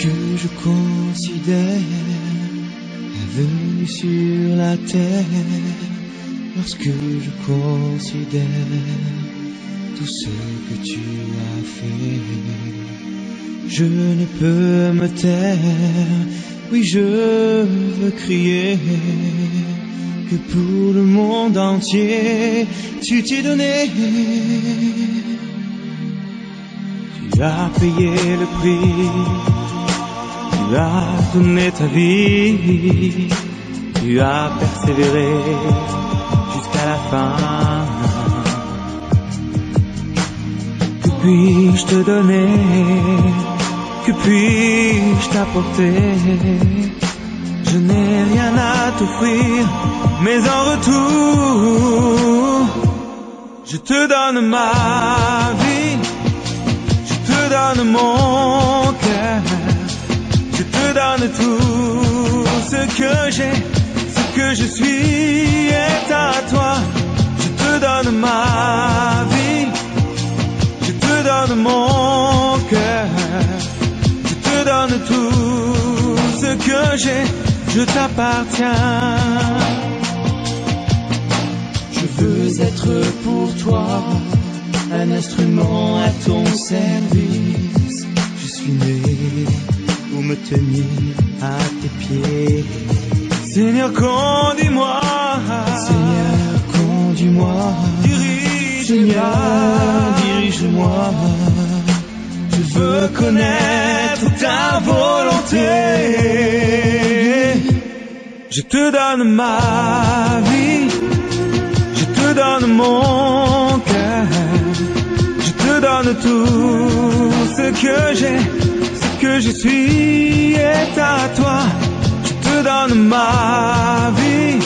que je considère la venue sur la terre, lorsque je considère tout ce que tu as fait, je ne peux me taire, oui je veux crier que pour le monde entier tu t'es donné. Tu as payé le prix, tu as donné ta vie, tu as persévéré jusqu'à la fin. Que puis-je te donner? Que puis-je t'apporter? Je n'ai rien à t'offrir, mais en retour, je te donne ma vie, je te donne mon cœur, je te donne tout ce que j'ai, ce que je suis est à toi. Je te donne ma vie, je te donne mon cœur, je te donne tout ce que j'ai, je t'appartiens. Je veux être pour toi un instrument à ton service. Je suis né pour me tenir à tes pieds. Seigneur, conduis-moi. Seigneur, conduis-moi. Seigneur, dirige-moi. Je veux connaître ta volonté. Je te donne ma vie, je te donne mon cœur, je te donne tout ce que j'ai, ce que je suis est à toi. Je te donne ma vie,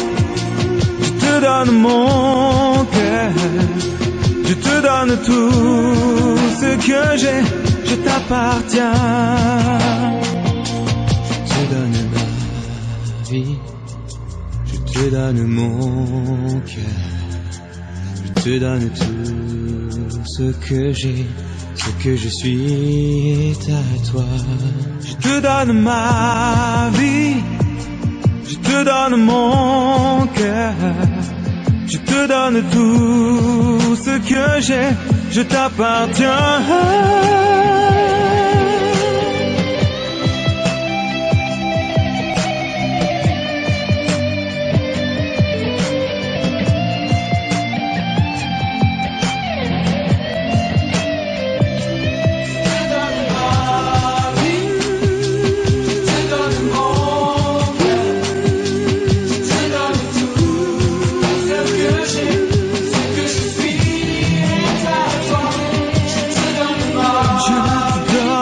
je te donne mon cœur, je te donne tout ce que j'ai, je t'appartiens. Je te donne ma vie, je te donne mon cœur, je te donne tout ce que j'ai, ce que je suis est à toi. Je te donne ma vie, je te donne mon cœur, je te donne tout ce que j'ai, je t'appartiens. Je te donne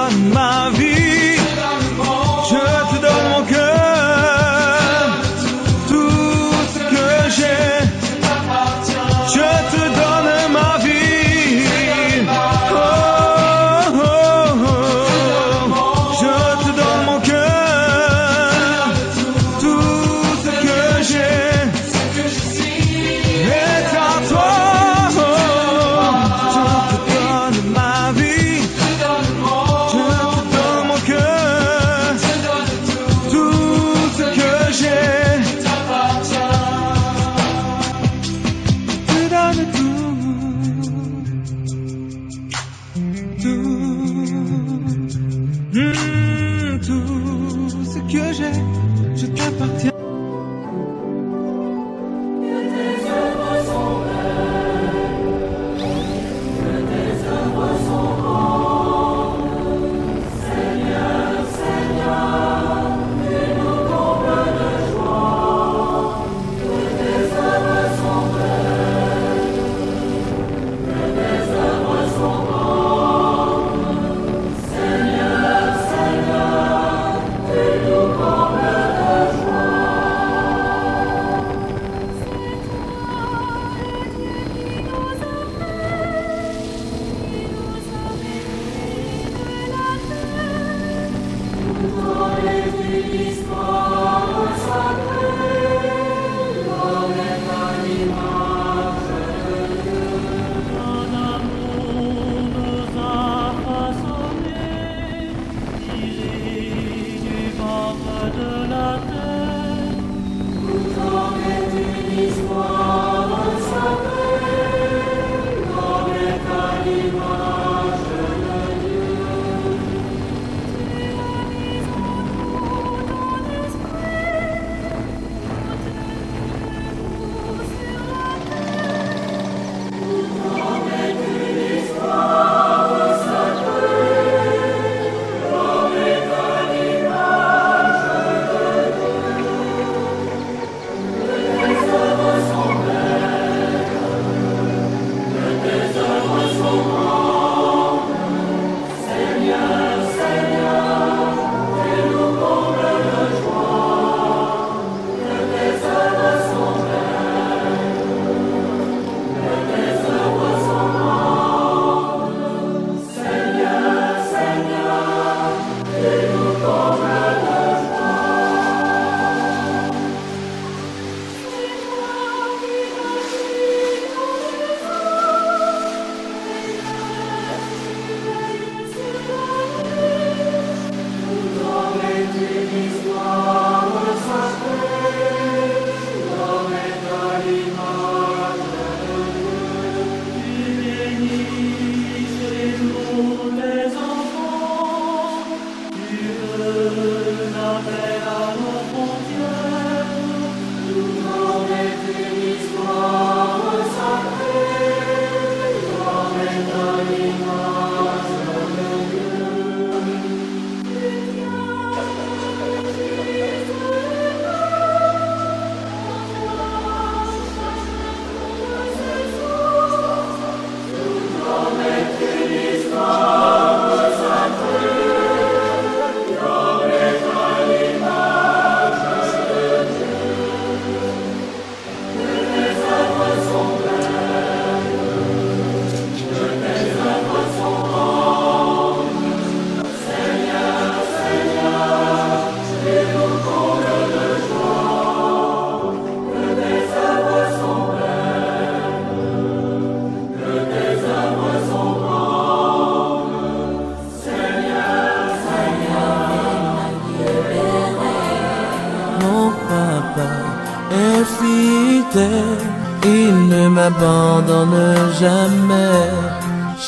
il ne m'abandonne jamais.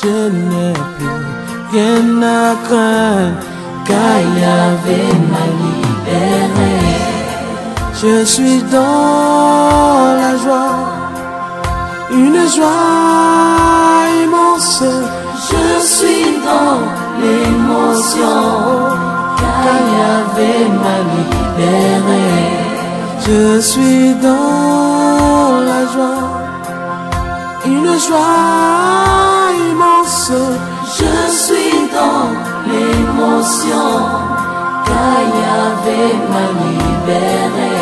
Je n'ai plus rien à craindre, car Yahvé m'a libéré. Je suis dans la joie, une joie immense. Je suis dans l'émotion, car Yahvé m'a libéré. Je suis dans la joie, une joie immense. Je suis dans l'émotion, car Yahvé m'a libéré.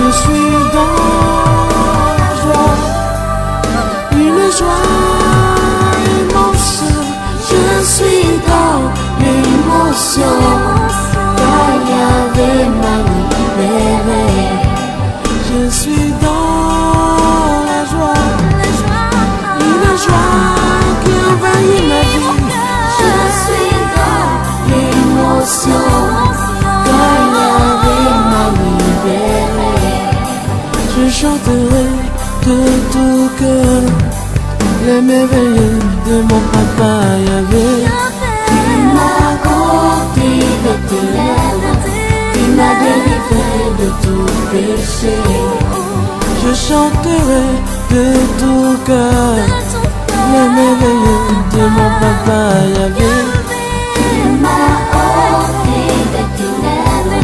Je suis dans la joie, une joie immense. Je suis dans l'émotion, car Yahvé m'a libéré. Je suis dans la joie, une joie qui envahit ma vie. Je suis dans l'émotion, car Yahvé m'a libéré. Je chanterai de tout cœur les merveilles de mon papa Yahvé. Il m'a accordé de ténèbres, il m'a délivré de tout péché. Je chanterai de tout cœur les merveilles de mon papa Yahvé. Il m'a accordé de ténèbres,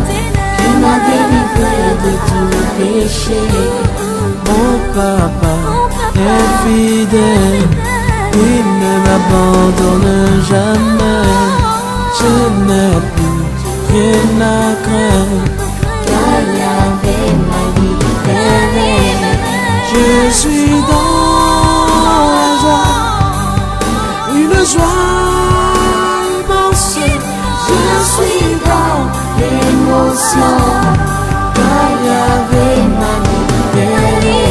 il m'a délivré de tout péché. Mon papa est fidèle, il ne m'abandonne jamais. Je n'ai plus rien à craindre, car Yahvé m'a libéré. Je suis dans la joie, une joie immense. Je suis dans l'émotion, car Yahvé m'a libéré.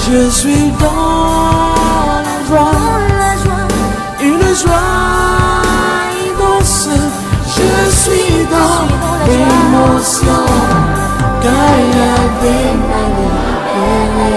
Je suis dans la joie, une joie immense. Je suis dans l'émotion, car Yahvé m'a libéré.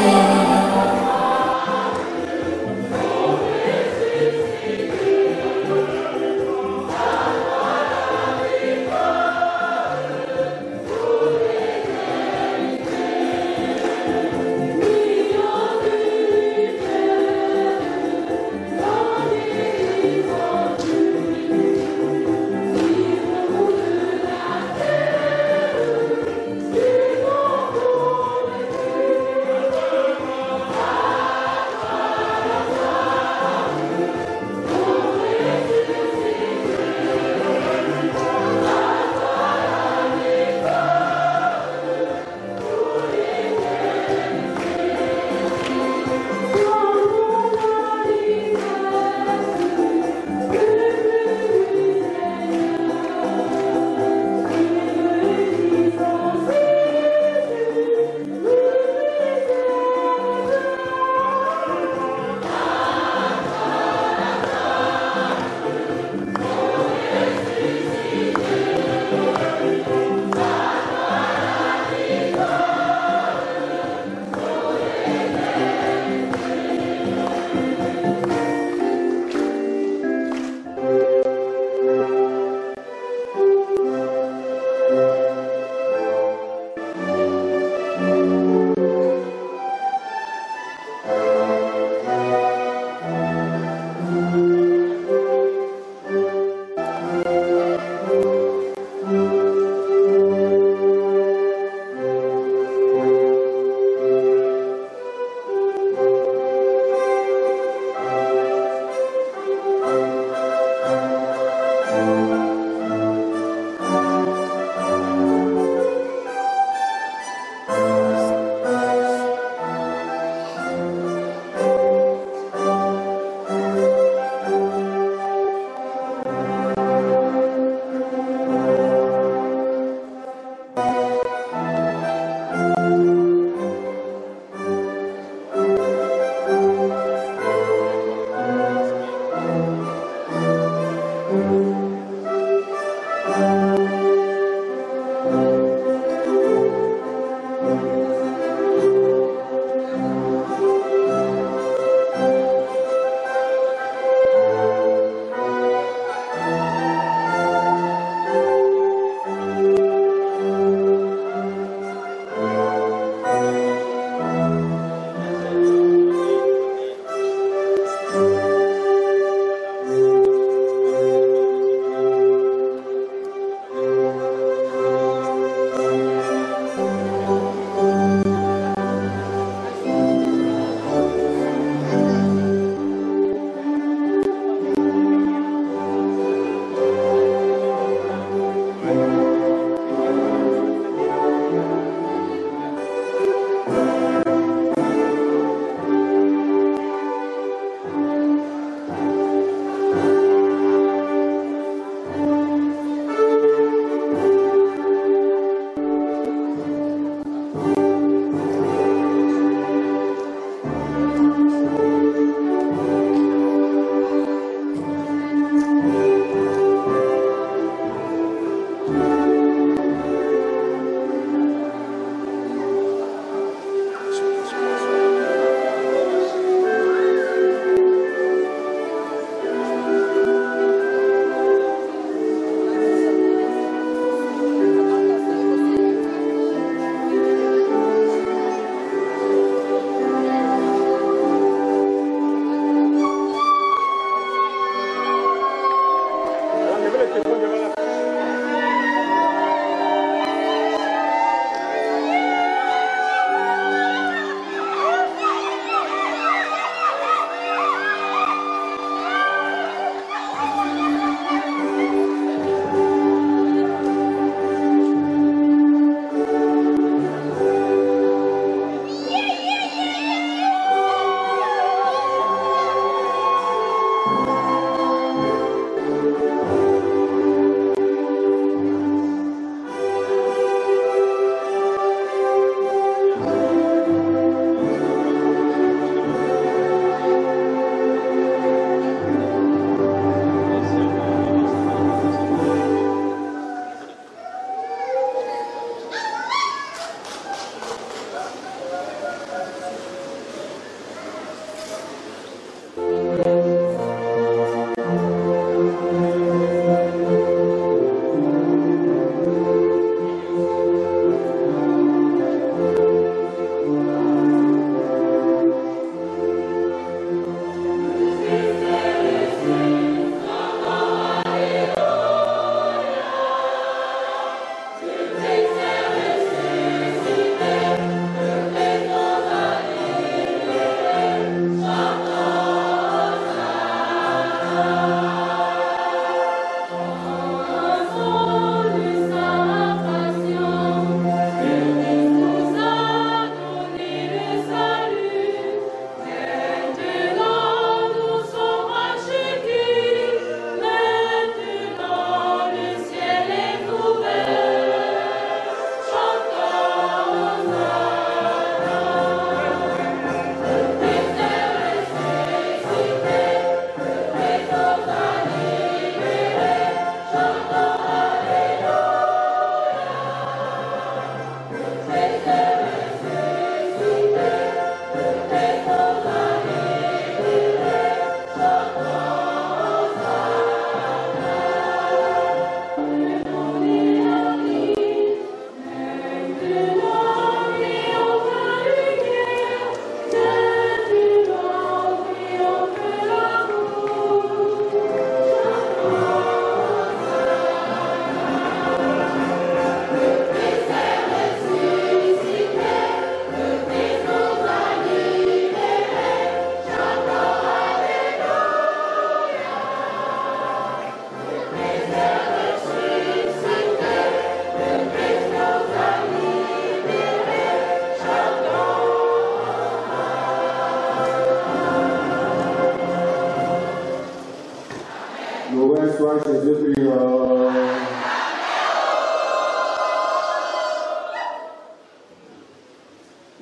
Loué soit Jésus-Christ.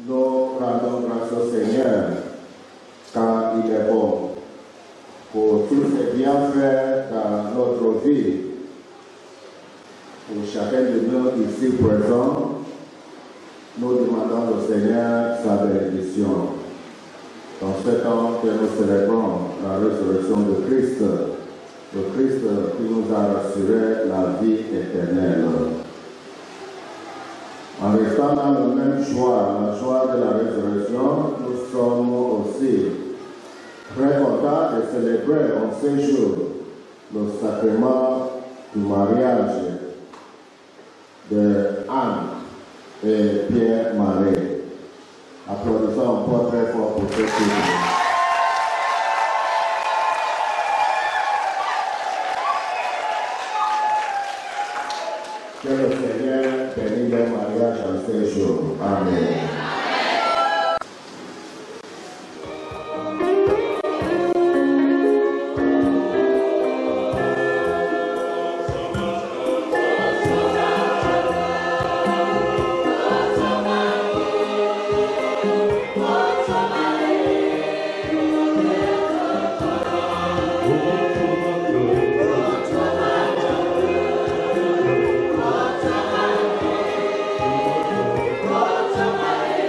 Nous rendons grâce au Seigneur car il est bon pour tous ses bienfaits dans notre vie. Pour chacun de nous ici présents, nous demandons au Seigneur sa bénédiction. Dans ce temps que nous célébrons la résurrection de Christ, le Christ qui nous a rassuré la vie éternelle. En restant dans le même joie, la joie de la résurrection, nous sommes aussi très contents de célébrer en ce jour le sacrement du mariage de Anne et Pierre-Marie. Applaudissons encore très fort pour ce couple. Que le Seigneur bénisse le mariage en ces jours. Amen. Somebody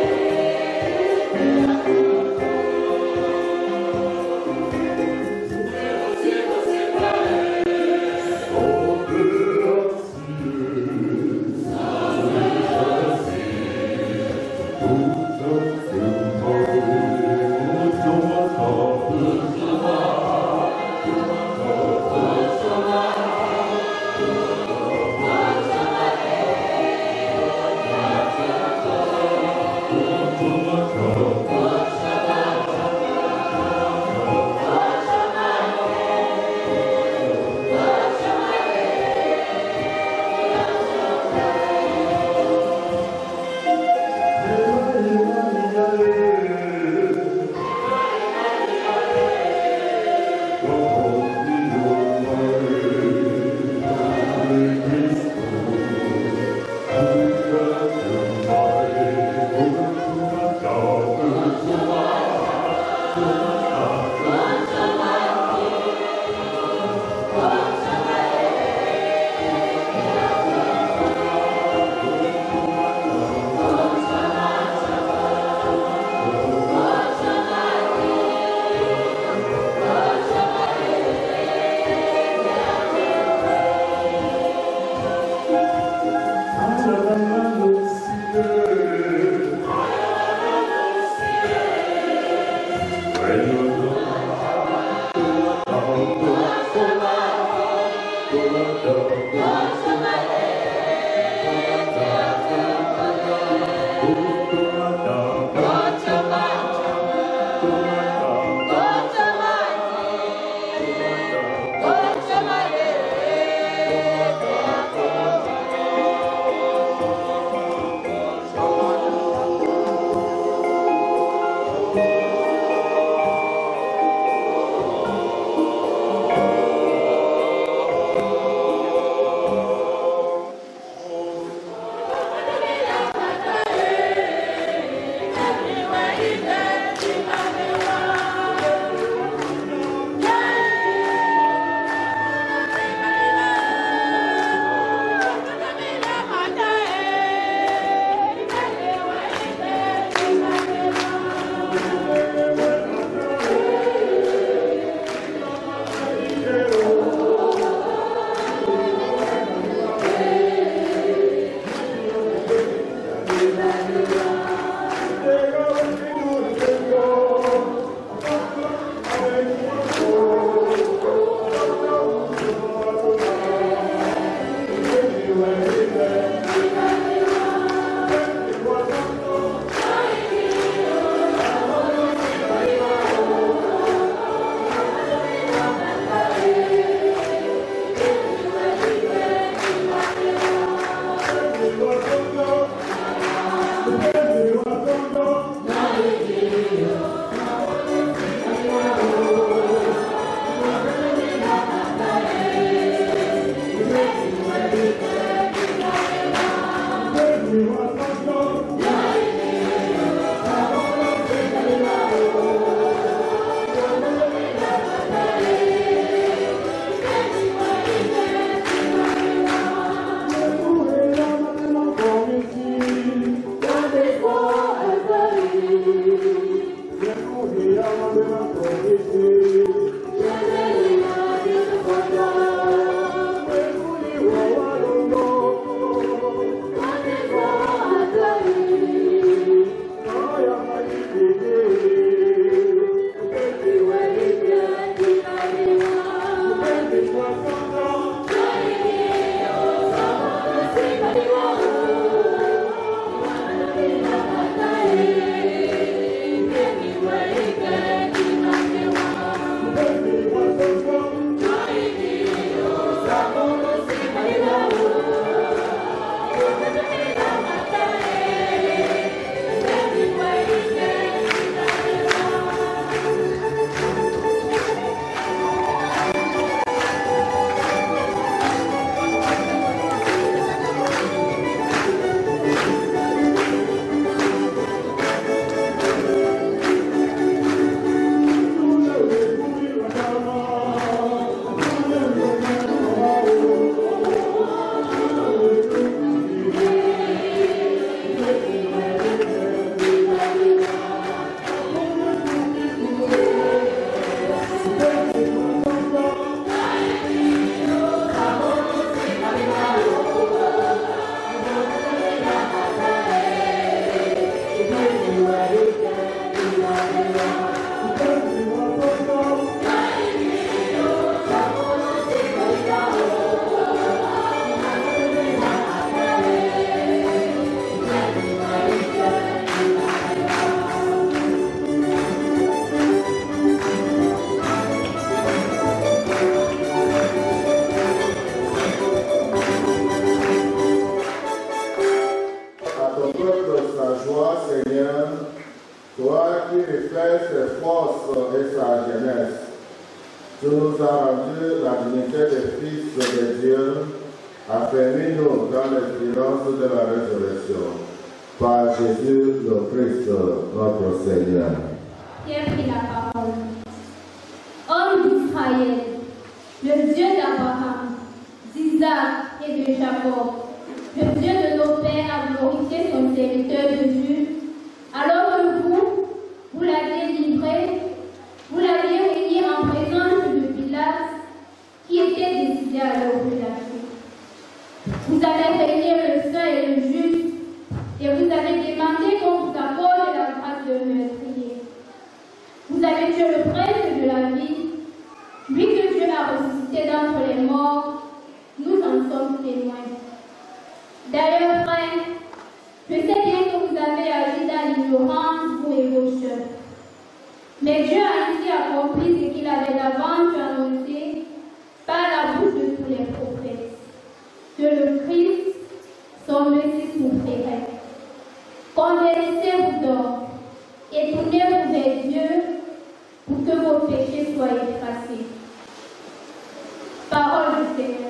nous a rendu la dignité des fils de Dieu, affermis-nous dans l'espérance de la résurrection. Par Jésus le Christ, notre Seigneur. Pierre prit la parole. Homme d'Israël, le Dieu d'Abraham, d'Isaac et de Jacob, le Dieu de nos pères a glorifié son serviteur de Dieu, alors que vous l'aviez livré, vous l'aviez réuni en présence de Pilate, qui était décidé à le relâcher. Vous avez régné le saint et le juste, et vous avez demandé qu'on vous accorde la grâce de meurtrier. Vous avez tué le prince de la vie, lui que Dieu a ressuscité d'entre les morts. Nous en sommes témoins. D'ailleurs, frères, je sais bien que vous avez agi dans l'ignorance, vous et vos chefs. Mais Dieu a ainsi accompli ce qu'il avait d'avance annoncé par la bouche de tous les prophètes, que le Christ, son Messie, souffrirait. Convertissez-vous donc et tournez-vous vers Dieu pour que vos péchés soient effacés. Parole du Seigneur.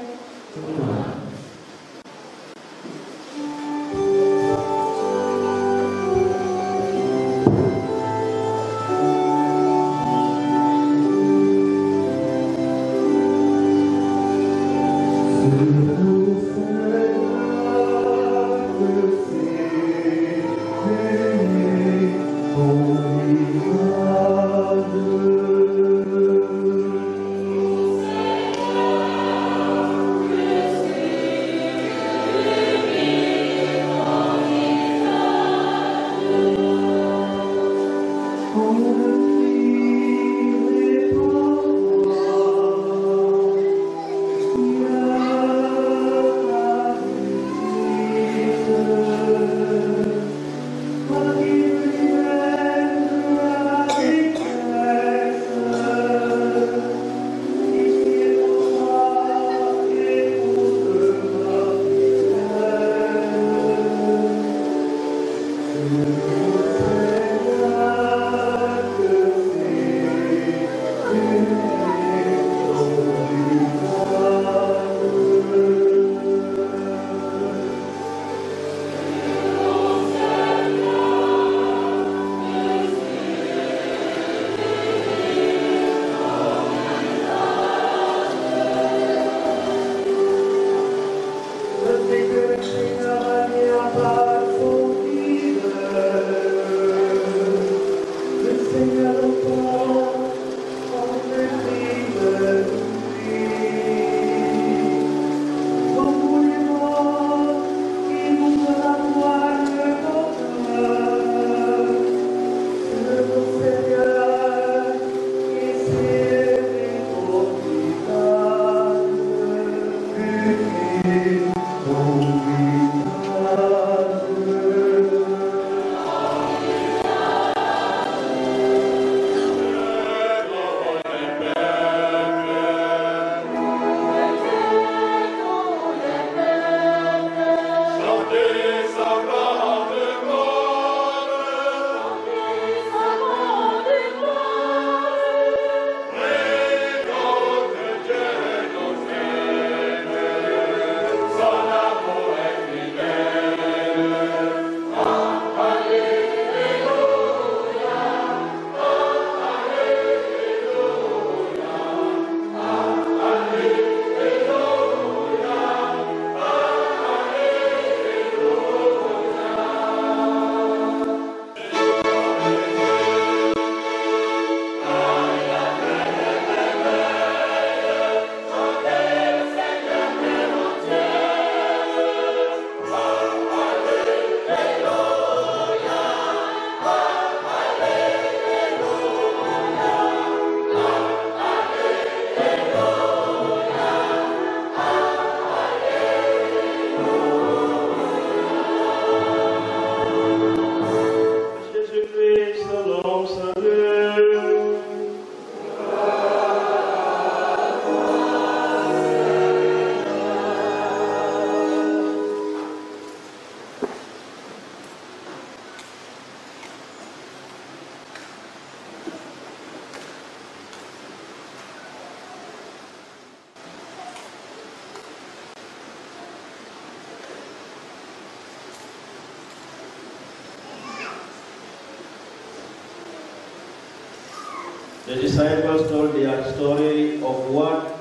The disciples told their story of what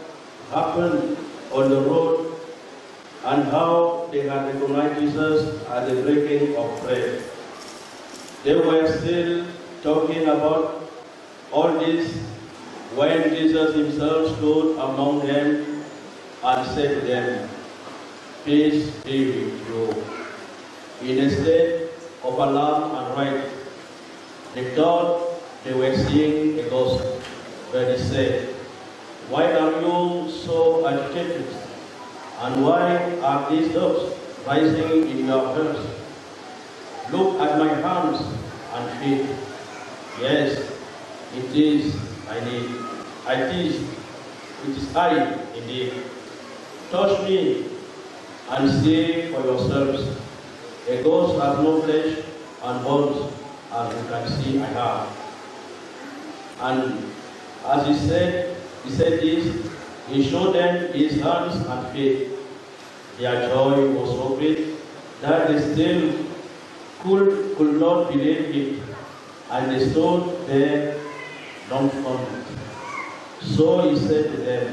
happened on the road and how they had recognized Jesus at the breaking of bread. They were still talking about all this when Jesus himself stood among them and said to them, "Peace be with you." In a state of alarm and fright, they thought they were seeing a ghost, but he said, "Why are you so agitated? And why are these doubts rising in your hearts? Look at my hands and feet. Yes, it is I indeed. Touch me and see for yourselves. A ghost has no flesh and bones, as you can see I have." And as he said this, he showed them his hands and feet. Their joy was so great that they still could not believe it, and they stood there dumbfounded. So he said to them,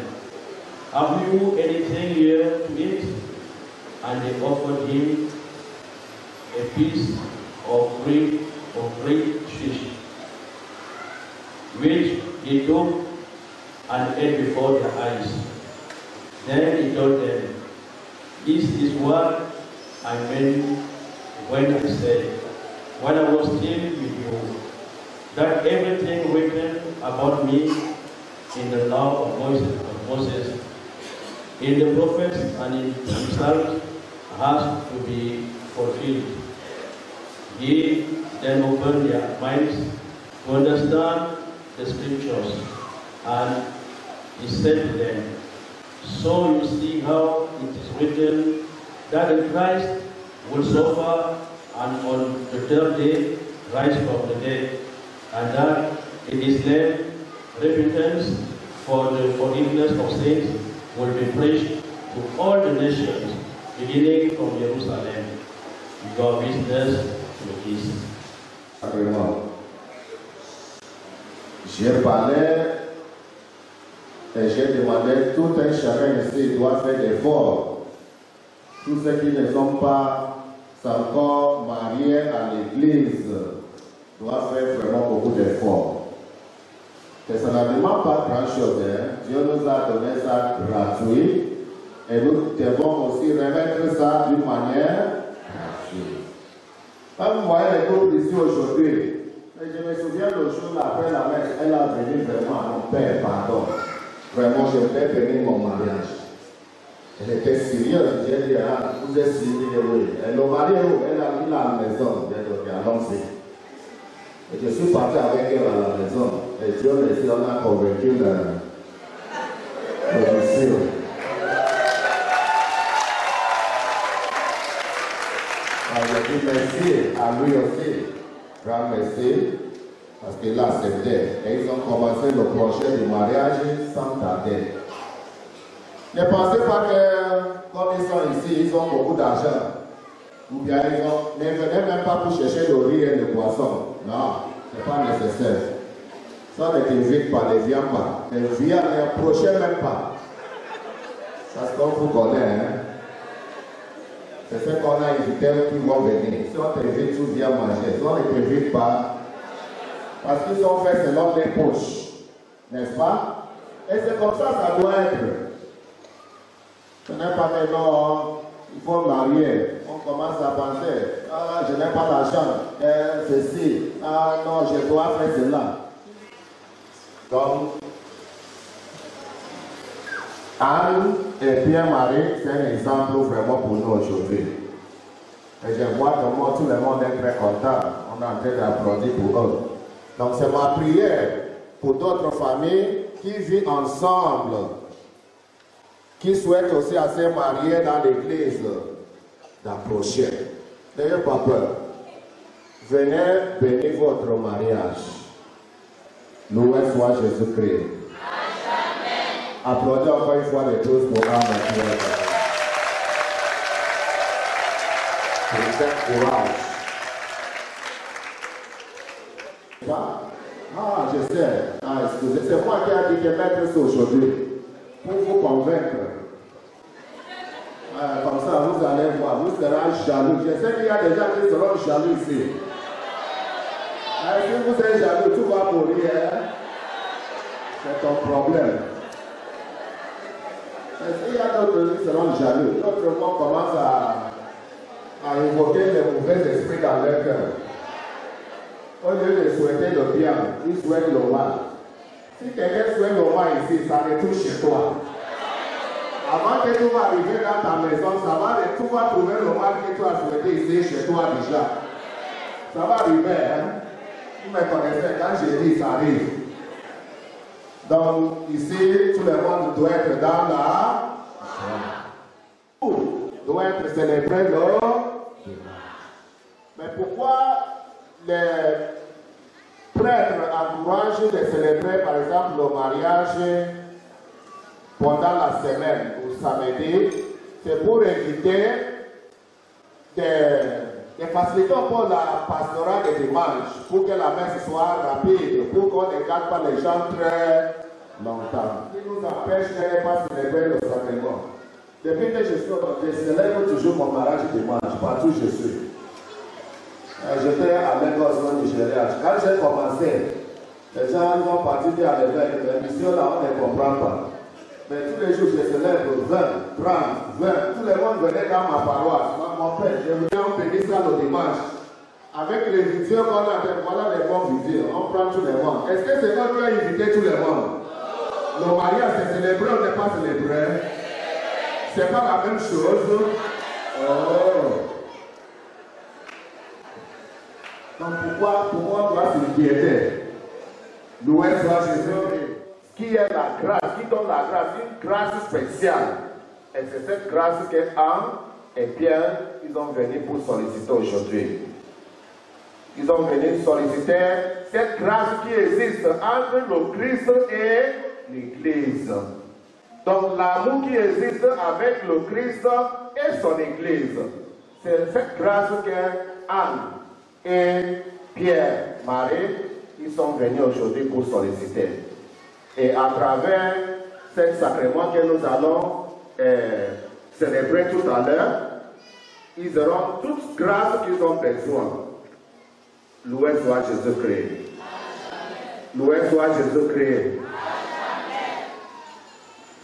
"Have you anything here to eat?" And they offered him a piece of great fish, which he took and ate before their eyes. Then he told them, "This is what I meant when I said, when I was still with you, that everything written about me in the law of Moses, in the prophets, and in himself has to be fulfilled." He then opened their minds to understand the scriptures, and he said to them, "So you see how it is written that the Christ will suffer and on the third day rise from the dead, and that in his name repentance for the forgiveness of sins will be preached to all the nations, beginning from Jerusalem. Your business to this." J'ai parlé et j'ai demandé, tout un chacun ici doit faire d'efforts. Tous ceux qui ne sont pas encore mariés à l'église doivent faire vraiment beaucoup d'efforts. Et ça ne demande pas grand-chose. Dieu nous a donné ça gratuit et nous devons aussi remettre ça d'une manière gratuite. Quand vous voyez les groupes ici aujourd'hui, et je me souviens le jour après la messe, elle a venu vraiment à mon père, pardon. Vraiment, je voulais bénir mon mariage. Elle était sérieuse, j'ai dit, ah, vous êtes sérieux, oui. Elle le mari, elle a mis à la maison, j'ai dit, allons-y. Et je suis parti avec elle à la maison, et Dieu merci, on a convaincu le monsieur. Alors, je dis merci à lui aussi. Grand merci, parce qu'il a accepté. Et ils ont commencé le projet du mariage sans tarder. Ne pensez pas que, comme ils sont ici, ils ont beaucoup d'argent. Ou bien ils ont. Ne venez même pas pour chercher le riz et le poisson. Non, ce n'est pas nécessaire. Ça ne t'invite pas, ne viens pas. Ne viens, ne approchez même pas. Parce qu'on vous connaît, hein. C'est ce qu'on a invité qui vont venir. Si on t'invite, tu viens manger. Si on ne t'invite pas, parce qu'ils ont fait selon les poches. N'est-ce pas? Et c'est comme ça doit être. Ce n'est pas que non, il faut marier. On commence à penser, ah, je n'ai pas d'argent, ceci, ah non, je dois faire cela. Donc, Anne et Pierre-Marie, c'est un exemple vraiment pour nous aujourd'hui. Et je vois comment tout le monde est très content. On est en train d'applaudir pour eux. Donc c'est ma prière pour d'autres familles qui vivent ensemble, qui souhaitent aussi à se marier dans l'église, d'approcher. N'ayez pas peur. Venez bénir votre mariage. Loué soit Jésus-Christ. Applaudissez encore une fois les tous pour Amen. Pour cette courage. Ah, je sais. Ah, excusez. C'est moi qui ai dit que mettre ça aujourd'hui. Pour vous convaincre. Comme ça, vous allez voir. Vous serez jaloux. Je sais qu'il y a des gens qui seront jaloux ici. Si vous êtes jaloux, tout va mourir. C'est ton problème. Il y a d'autres qui seront jaloux. D'autres vont commencer à évoquer les mauvais esprits dans leur cœur. Au lieu de souhaiter le bien, ils souhaitent le mal. Si quelqu'un souhaite le mal ici, ça retourne chez toi. Avant que tout va arriver dans ta maison, tu vas trouver le mal que tu as souhaité ici chez toi déjà. Ça va arriver, hein? Vous me connaissez, quand je dis, ça arrive. Donc, ici, tout le monde doit être dans la joie. Doit être célébré le. Mais pourquoi les prêtres encouragent de célébrer, par exemple, le mariage pendant la semaine ou samedi? C'est pour éviter des facilités pour la pastorale de dimanche, pour que la messe soit rapide, pour qu'on ne garde pas les gens très longtemps. Ce qui nous empêche de ne pas célébrer le sacrement. Depuis que je célèbre toujours mon mariage dimanche, partout où je suis. J'étais à Lagos au Nigeria. Quand j'ai commencé, les gens vont partir à l'évêque. L'émission là, on ne comprend pas. Mais tous les jours, je célèbre 20, 30, 20. Tout le monde venait dans ma paroisse. Mon père, je venais en bénir ça le dimanche. Avec les vidéos qu'on a fait, voilà les bons vidéos. On prend tout le monde. Est-ce que c'est moi qui ai invité tout le monde? Le mariage, c'est célébré ou n'est pas célébré? C'est pas la même chose. Oh. Donc pourquoi on doit s'inquiéter? Loué soit Jésus, qui est la grâce, qui donne la grâce, une grâce spéciale. Et c'est cette grâce que Anne et Pierre, ils ont venu pour solliciter aujourd'hui. Ils ont venu solliciter cette grâce qui existe entre le Christ et l'Église. Donc l'amour qui existe avec le Christ et son Église. C'est cette grâce que Anne et Pierre, Marie, ils sont venus aujourd'hui pour solliciter. Et à travers ce sacrement que nous allons célébrer tout à l'heure, ils auront toute grâce qu'ils ont besoin. Loué soit Jésus-Christ. Loué soit Jésus-Christ.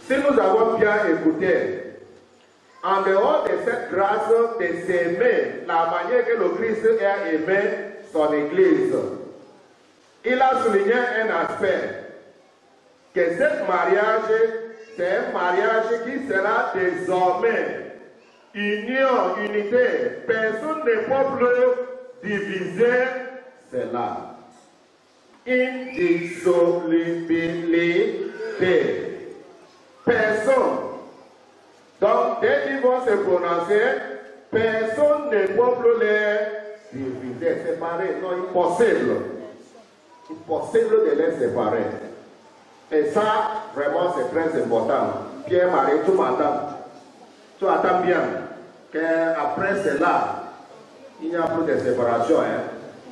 Si nous avons bien écouté, en dehors de cette grâce de s'aimer, la manière que le Christ a aimé son Église, il a souligné un aspect, que ce mariage, c'est un mariage qui sera désormais union, unité. Personne ne peut plus diviser cela. Indissolubilité. Personne. Donc, dès qu'ils vont se prononcer, personne ne peut plus les diviser, séparer. Non, impossible. Impossible de les séparer. Et ça, vraiment, c'est très important. Pierre-Marie, tu m'entends? Tu attends bien qu'après cela, il n'y a plus de séparation. Hein?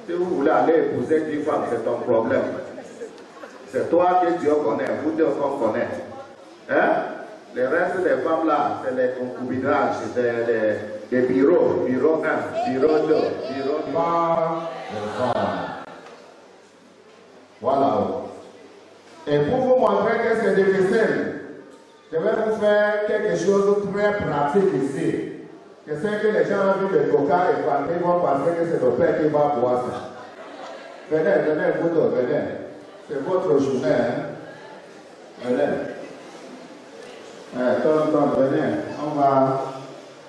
Si vous voulez aller épouser une femme, c'est ton problème. C'est toi que Dieu connaît, vous Dieu qu'on connaît. Hein? Le reste des femmes là, c'est les concubinages, c'est les bureaux, bureau 1, bureau 2, bureau 3. Voilà. Et pour vous montrer que c'est difficile, je vais vous faire quelque chose de très pratique ici. Je sais que les gens ont vu le coca et ils vont penser que c'est le père qui va boire ça. Venez, venez, vous deux, venez. C'est votre journée, hein. Venez. Venez.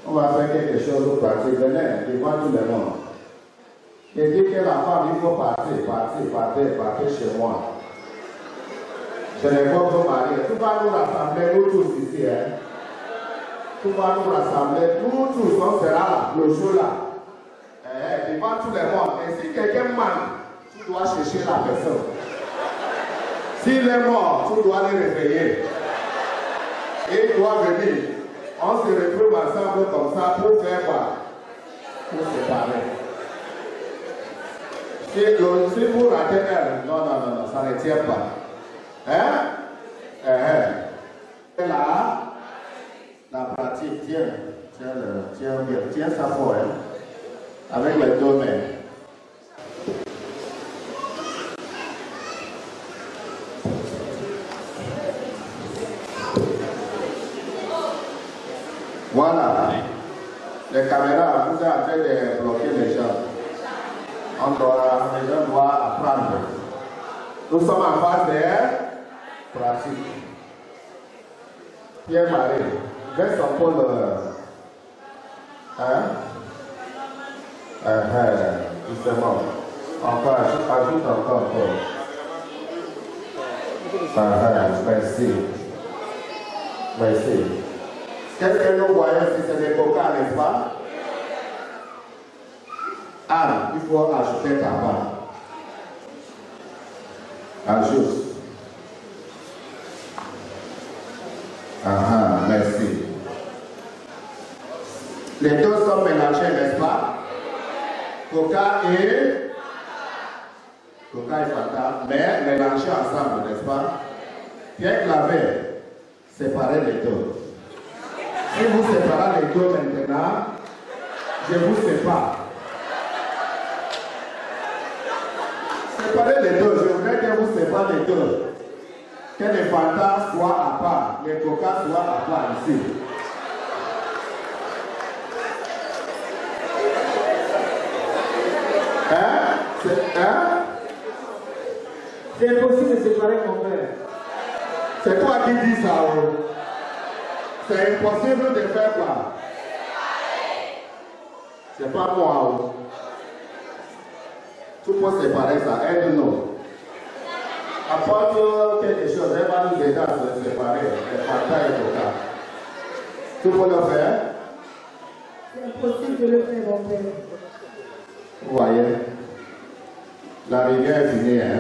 On va faire quelque chose de pratique. Venez, devant tout le monde. Je dis que la femme, il faut partir chez moi. Je ne vais pas marier. Tu vas nous rassembler, nous tous ici. Hein? Tu vas nous rassembler, nous tous, on sera là, le jour là. Devant tout le monde. Et si quelqu'un manque, tu dois chercher la personne. S'il est mort, tu dois le réveiller. Et il doit venir. On se retrouve ensemble comme ça pour faire quoi? Pour séparer. Si vous ratez elle, non, ça ne tient pas. Hein? Et là, la pratique, tiens ça fort, hein? Avec les deux mains. Voilà. Les caméras, vous êtes en train de bloquer les gens. Les gens doivent apprendre. Nous sommes en phase de pratique. Pierre-Marie, verse un peu le... Hein? Justement. Encore, ajoute encore. Merci. Merci. Qu'est-ce que nous voyons si c'est des coca, n'est-ce pas? Ah, il faut ajouter ta barre. Ajoute. Merci. Les deux sont mélangés, n'est-ce pas? Coca et Fanta, mais mélangés ensemble, n'est-ce pas? Pierre Claver, séparez les deux. Si vous séparez les deux maintenant, je vous sépare. Séparez les deux, je voudrais que vous séparez les deux. Que les Fanta soient à part, les Coca soient à part ici. C'est impossible de séparer mon père. C'est toi qui dis ça, oh. C'est impossible de faire quoi? C'est pas moi, oh. Tu peux séparer ça, aide-nous. Apporte quelque chose, elle va nous aider à se séparer, les Fanta et Coca. Tu peux le faire? C'est impossible de le faire, mon père. Vous voyez? La rivière est finie, hein?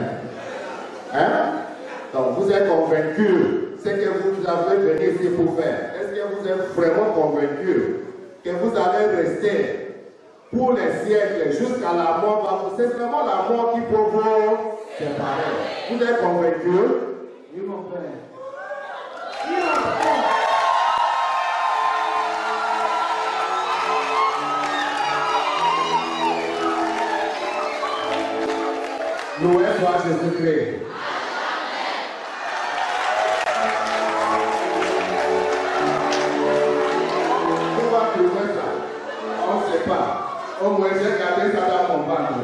Donc vous êtes convaincus, c'est que vous avez venu ici pour faire. Est-ce que vous êtes vraiment convaincus que vous allez rester pour les siècles jusqu'à la mort? C'est vraiment la mort qui peut vous séparer. Vous êtes convaincus? Oui, mon père. Oui, mon père. Loué soit Jésus-Christ. Pourquoi tu fais ça? On ne sait pas. Au moins, j'ai gardé ça dans mon ventre.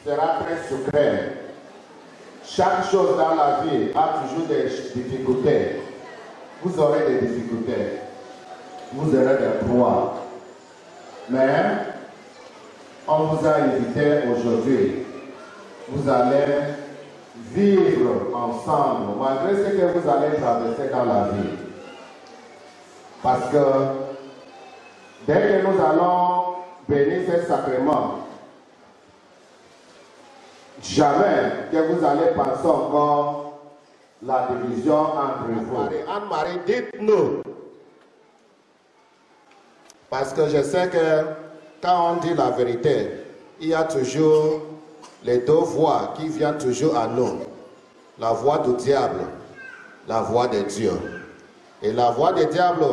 Sera très secret. Chaque chose dans la vie a toujours des difficultés. Vous aurez des difficultés, vous aurez des proies. Mais on vous a invité aujourd'hui. Vous allez vivre ensemble, malgré ce que vous allez traverser dans la vie. Parce que dès que nous allons bénir ce sacrement, jamais que vous allez penser encore la division entre vous. Anne-Marie, dites-nous. Parce que je sais que quand on dit la vérité, il y a toujours les deux voix qui viennent toujours à nous. La voix du diable, la voix de Dieu. Et la voix du diable,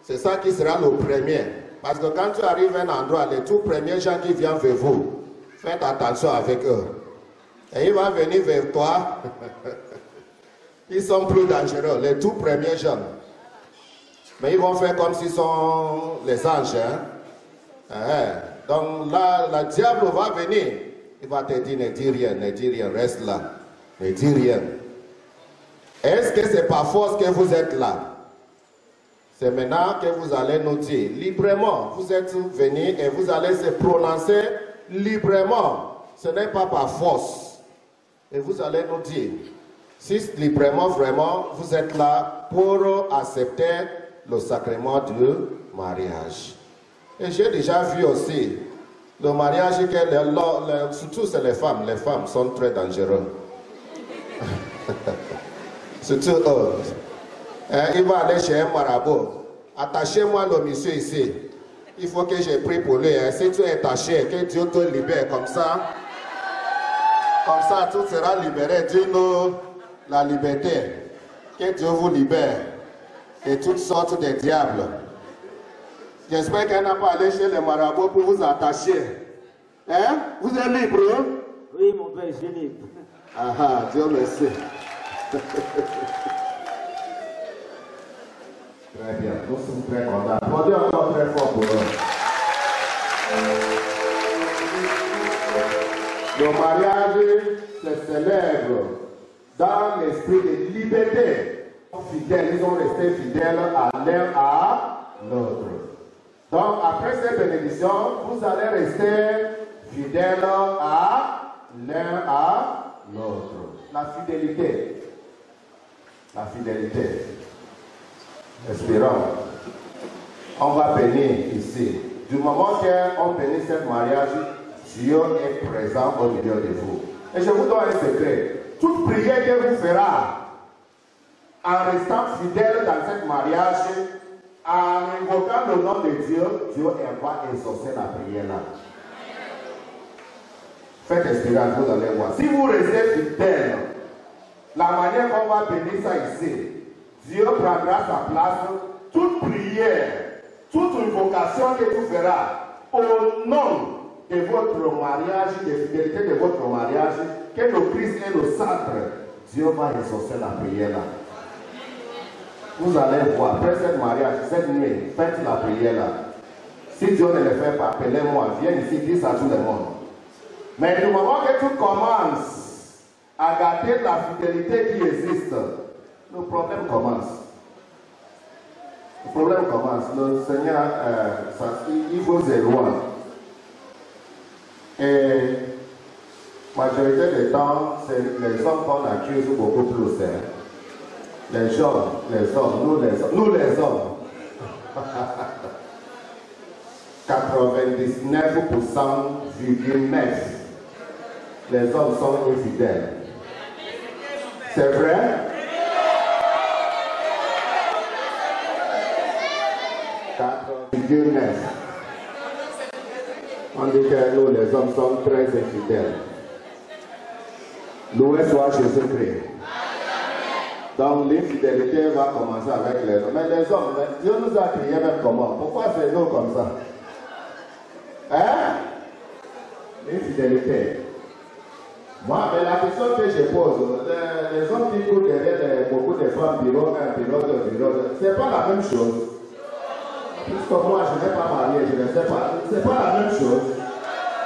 c'est ça qui sera le premier. Parce que quand tu arrives à un endroit, les tout premiers gens qui viennent vers vous, faites attention avec eux. Et ils vont venir vers toi. Ils sont plus dangereux, les tout premiers jeunes. Mais ils vont faire comme s'ils sont les anges. Donc là, le diable va venir. Il va te dire, ne dis rien, reste là. Ne dis rien. Est-ce que c'est par force que vous êtes là? C'est maintenant que vous allez nous dire librement. Vous êtes venus et vous allez se prononcer librement. Ce n'est pas par force. Et vous allez nous dire si librement, vraiment, vous êtes là pour accepter le sacrement du mariage. Et j'ai déjà vu aussi le mariage que surtout c'est les femmes sont très dangereuses. Surtout eux. Il va aller chez un marabout. Attachez-moi le monsieur ici. Il faut que je prie pour lui. Si tu es attaché, que Dieu te libère comme ça. Comme ça, tout sera libéré. Dieu nous la liberté. Que Dieu vous libère de toutes sortes de diables. J'espère qu'elle n'a pas allé chez les marabouts pour vous attacher. Hein? Vous êtes libre? Oui, mon père, je suis libre. Ah, Dieu merci. Très bien, nous sommes très contents. Applaudissez encore très fort pour eux. Le mariage se célèbre dans l'esprit de liberté. Fidèles, ils ont resté fidèles à l'un à l'autre. Donc, après cette bénédiction, vous allez rester fidèles à l'un à l'autre. La fidélité. La fidélité. Espérons. On va bénir ici. Du moment qu'on bénit ce mariage, Dieu est présent au milieu de vous. Et je vous donne un secret. Toute prière que vous ferez, en restant fidèle dans ce mariage, en invoquant le nom de Dieu, Dieu va exaucer la prière là. Faites espérance, vous allez voir. Si vous restez fidèle, la manière qu'on va bénir ça ici, Dieu prendra sa place. Toute prière, toute invocation que tu feras au nom de votre mariage, de fidélité de votre mariage, que le Christ est le centre, Dieu va exaucer la prière là. Vous allez voir, après ce mariage, cette nuit, faites la prière là. Si Dieu ne le fait pas, appelez-moi, viens ici, dis à tout le monde. Mais du moment que tu commences à garder la fidélité qui existe, le problème commence. Le problème commence. Le Seigneur, il vous éloigne. Et majorité du temps, c'est les hommes qu'on accuse beaucoup plus. Hein. Les hommes, nous les hommes. 99,9%, les hommes sont infidèles. C'est vrai? On dit que nous, les hommes, sommes très infidèles. Loué soit Jésus-Christ. Donc l'infidélité va commencer avec les hommes. Mais les hommes, Dieu nous a créés même comment? Pourquoi c'est nous comme ça? Hein? L'infidélité. Moi, mais la question que je pose, les hommes qui courent derrière beaucoup de femmes, bureau 1, bureau 2, c'est pas la même chose. Puisque moi, je n'ai pas marié, je ne sais pas. C'est pas la même chose.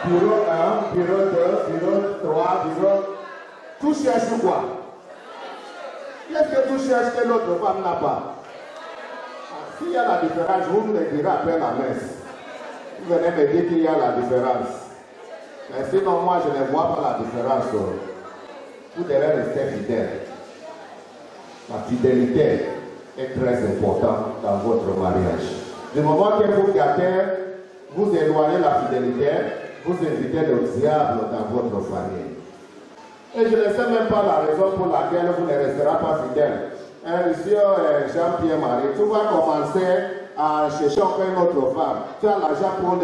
Bureau 1, bureau 2, bureau 3, bureau... Tout cherche quoi? Qu'est-ce que tu cherches que l'autre femme n'a pas? S'il y a la différence, vous me direz après la messe. Vous venez me dire qu'il y a la différence. Mais sinon, moi, je ne vois pas la différence. Vous devez rester fidèle. La fidélité est très importante dans votre mariage. Du moment que vous gardez, vous éloignez la fidélité, vous invitez le diable dans votre famille. Et je ne sais même pas la raison pour laquelle vous ne resterez pas fidèle. Monsieur Jean-Pierre Marie, tu vas commencer à chercher encore une autre femme. Tu as l'argent pour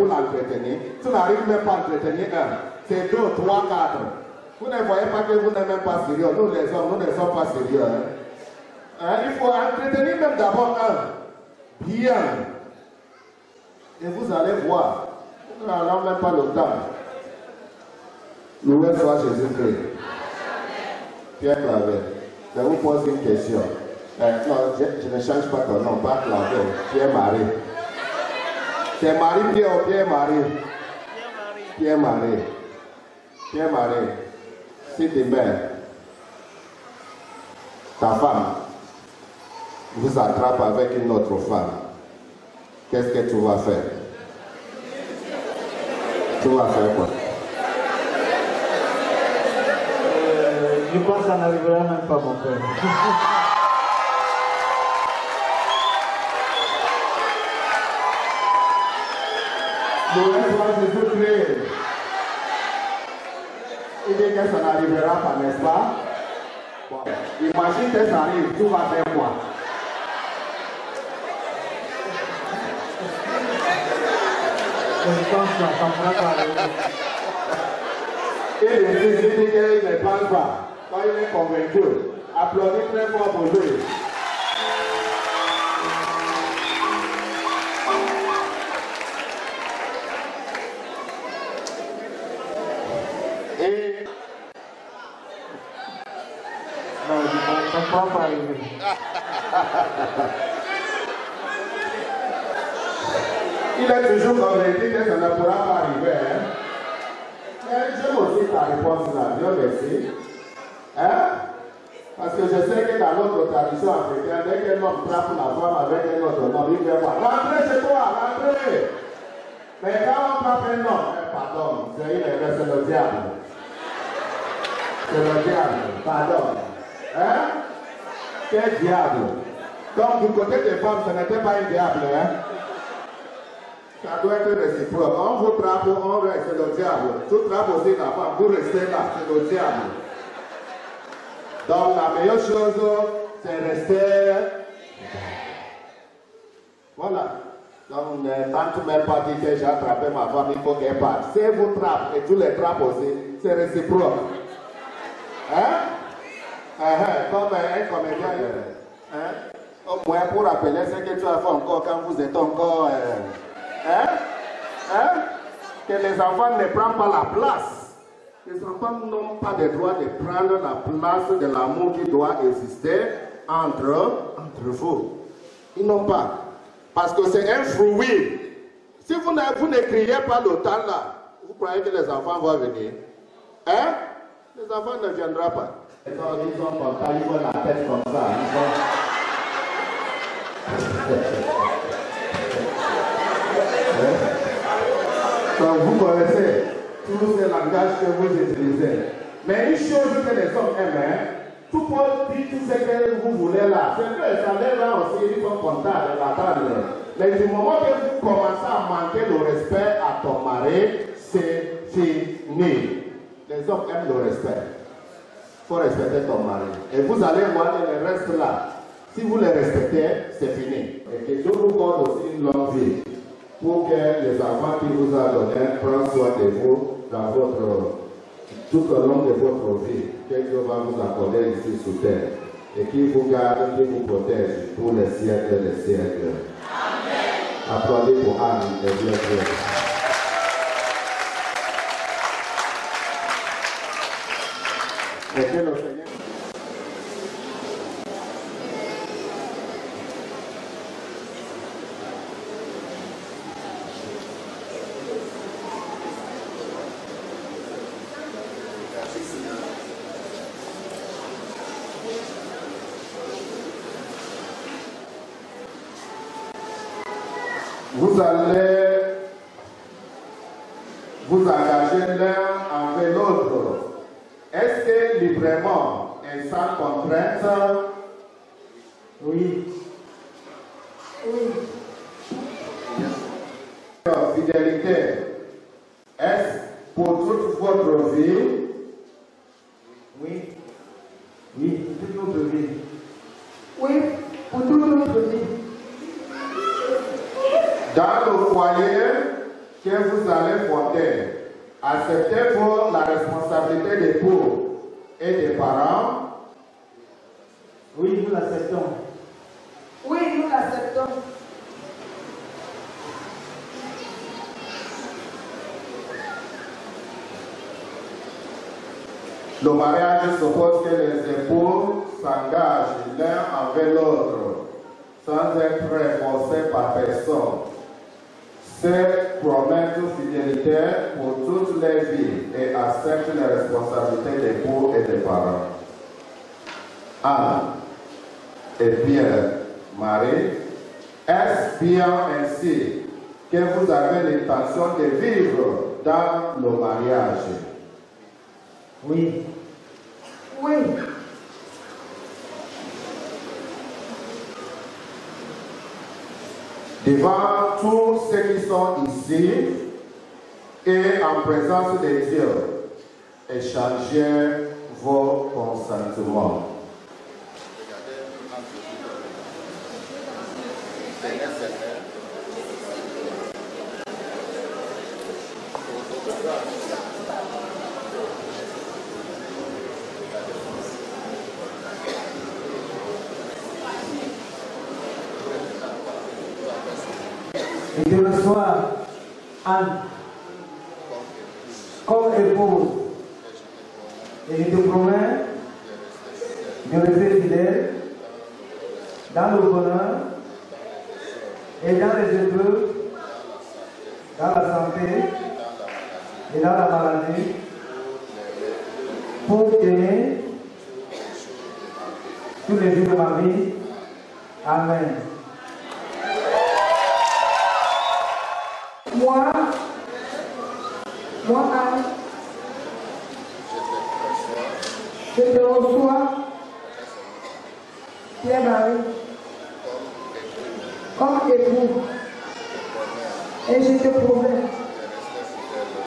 l'entretenir. Tu n'arrives même pas à entretenir un. C'est 2, 3, 4. Vous ne voyez pas que vous n'êtes même pas sérieux. Nous les hommes, nous ne sommes pas sérieux. Il faut entretenir même d'abord un. Bien. Et vous allez voir. Nous n'avons même pas le temps. Loué soit Jésus-Christ. Pierre Claver, je vous pose une question. Non, je ne change pas ton nom, pas Claver, Pierre-Marie. C'est Marie-Pierre ou Pierre-Marie? Pierre-Marie. Pierre-Marie, si tu mets ta femme, vous attrape avec une autre femme, qu'est-ce que tu vas faire? Tu vas faire quoi? Je pense que ça n'arrivera même pas, mon père. Loué soit Jésus-Christ. Il dit que ça n'arrivera pas, n'est-ce pas? Bon. Imagine que ça arrive, tu vas faire quoi? Je pense que ça ne pourra pas arriver. Et les fils disent qu'il ne pense pas. Quand il est convaincu, applaudis très fort pour lui. Et Non, ça ne pourra pas arriver. il est toujours convaincu que ça ne pourra pas arriver. Hein? J'aime aussi ta réponse là, Dieu merci. Hein? Parce que je sais que dans notre tradition africaine, dès qu'un homme frappe la femme avec un autre homme, il fait quoi? Rentrez chez toi, rentrez! Mais quand on frappe un homme, pardon, c'est le diable. C'est le diable, pardon. Hein? Quel diable? Donc du côté des femmes, ce n'était pas un diable, hein? Ça doit être réciproque. On vous frappe, on reste, c'est le diable. Tu frappes aussi la femme, vous restez là, c'est le diable. Donc la meilleure chose, c'est rester. Voilà. Donc ne tente même pas dire que j'ai attrapé ma femme, il faut qu'elle parte. Si elle vous frappe et tu les frappes aussi, c'est réciproque. Hein? Comme un comédien. Hein? Au moins pour rappeler ce que tu as fait encore quand vous êtes encore. Que les enfants ne prennent pas la place. Les enfants n'ont pas le droit de prendre la place de l'amour qui doit exister entre vous. Ils n'ont pas. Parce que c'est un fruit. Si vous ne criez pas le temps là, vous croyez que les enfants vont venir? Hein? Les enfants ne viendront pas. Ils sont contents, ils ont la tête comme ça. Donc vous connaissez tous ces langages que vous utilisez. Mais une chose que les hommes aiment, tout le monde dit tout ce que vous voulez là. C'est que les salaires là aussi, ils sont contents de l'attendre. Mais du moment que vous commencez à manquer le respect à ton mari, c'est fini. Les hommes aiment le respect. Il faut respecter ton mari. Et vous allez voir le reste là. Si vous les respectez, c'est fini. Et que Dieu vous donne aussi une longue vie. Pour que les enfants qui vous ont donné prennent soin de vous dans tout au long de votre vie. Que Dieu va vous accorder ici sous terre. Et qui vous garde, qui vous protège pour les siècles des siècles. Amen. Applaudissez pour Anne et Dieu. Et que le Seigneur. Vous allez vous engager l'un avec l'autre. Est-ce que librement et sans contrainte? Oui. Fidélité. Est-ce pour toute votre vie? Oui. Oui, pour toute notre vie. Oui, pour toute notre vie. Dans le foyer que vous allez fonder, acceptez-vous la responsabilité d'époux et des parents? Oui, nous l'acceptons. Oui, nous l'acceptons. Le mariage suppose que les époux s'engagent l'un avec l'autre sans être forcés par personne. C'est promettre fidélité pour toute les vies et acceptent les responsabilités des époux et des parents. Anne et Pierre, Marie, est-ce bien ainsi que vous avez l'intention de vivre dans le mariage? Oui. Oui. Devant tous ceux qui sont ici et en présence de Dieu, échangez vos consentements. je reçois Anne comme épouse. Et je te promets de rester fidèle dans le bonheur et dans les épreuves, dans la santé et dans la maladie, pour t'aimer tous les jours de ma vie. Amen. Moi, Anne, je te reçois, Pierre-Marie, comme époux, et je te promets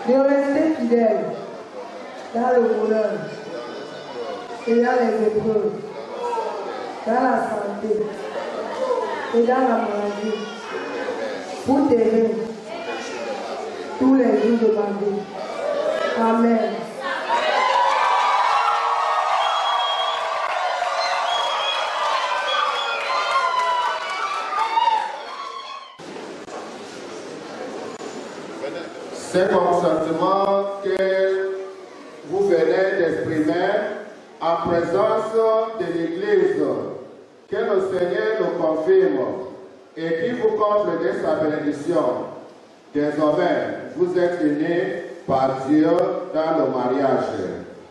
de rester fidèle dans le bonheur et dans les épreuves, dans la santé et dans la maladie, pour t'aimer tous les jours de ma vie. Amen. C'est comme sentiment que vous venez d'exprimer en présence de l'Église, que le Seigneur nous confirme et qui vous comble de sa bénédiction. Désormais, vous êtes unis par Dieu dans le mariage.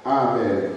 Amen.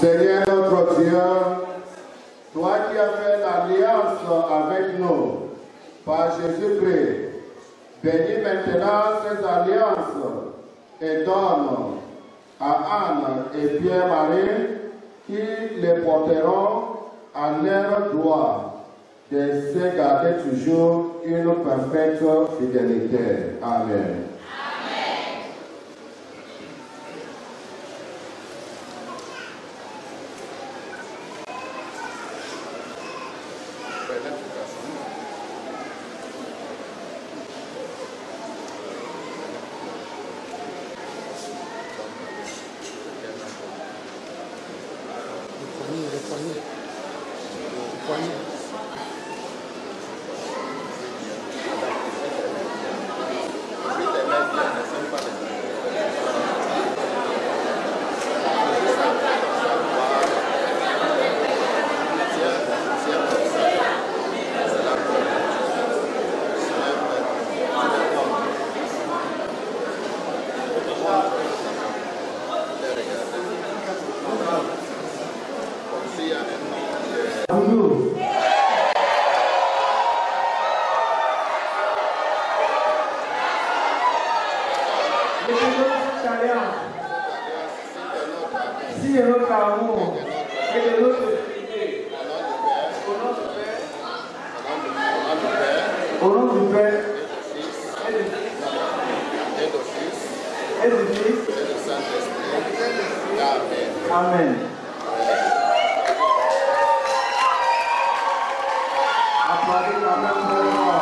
Seigneur notre Dieu, toi qui as fait l'alliance avec nous par Jésus-Christ, bénis maintenant ces alliances et donne à Anne et Pierre-Marie qui les porteront à leur droit de se garder toujours une parfaite fidélité. Amen. Si de notre amour et de notre fidélité, au nom du Père, et du Fils, Amen. Applaudissez la main pour moi.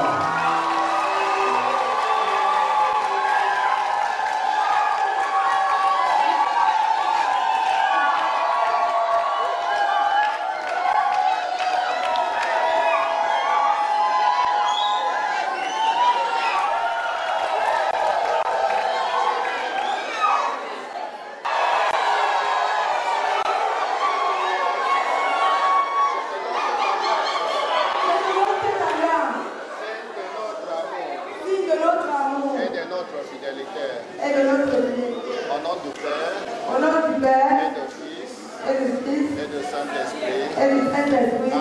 Père, et du Fils, et du Fils, et du Saint-Esprit. et du Saint-Esprit.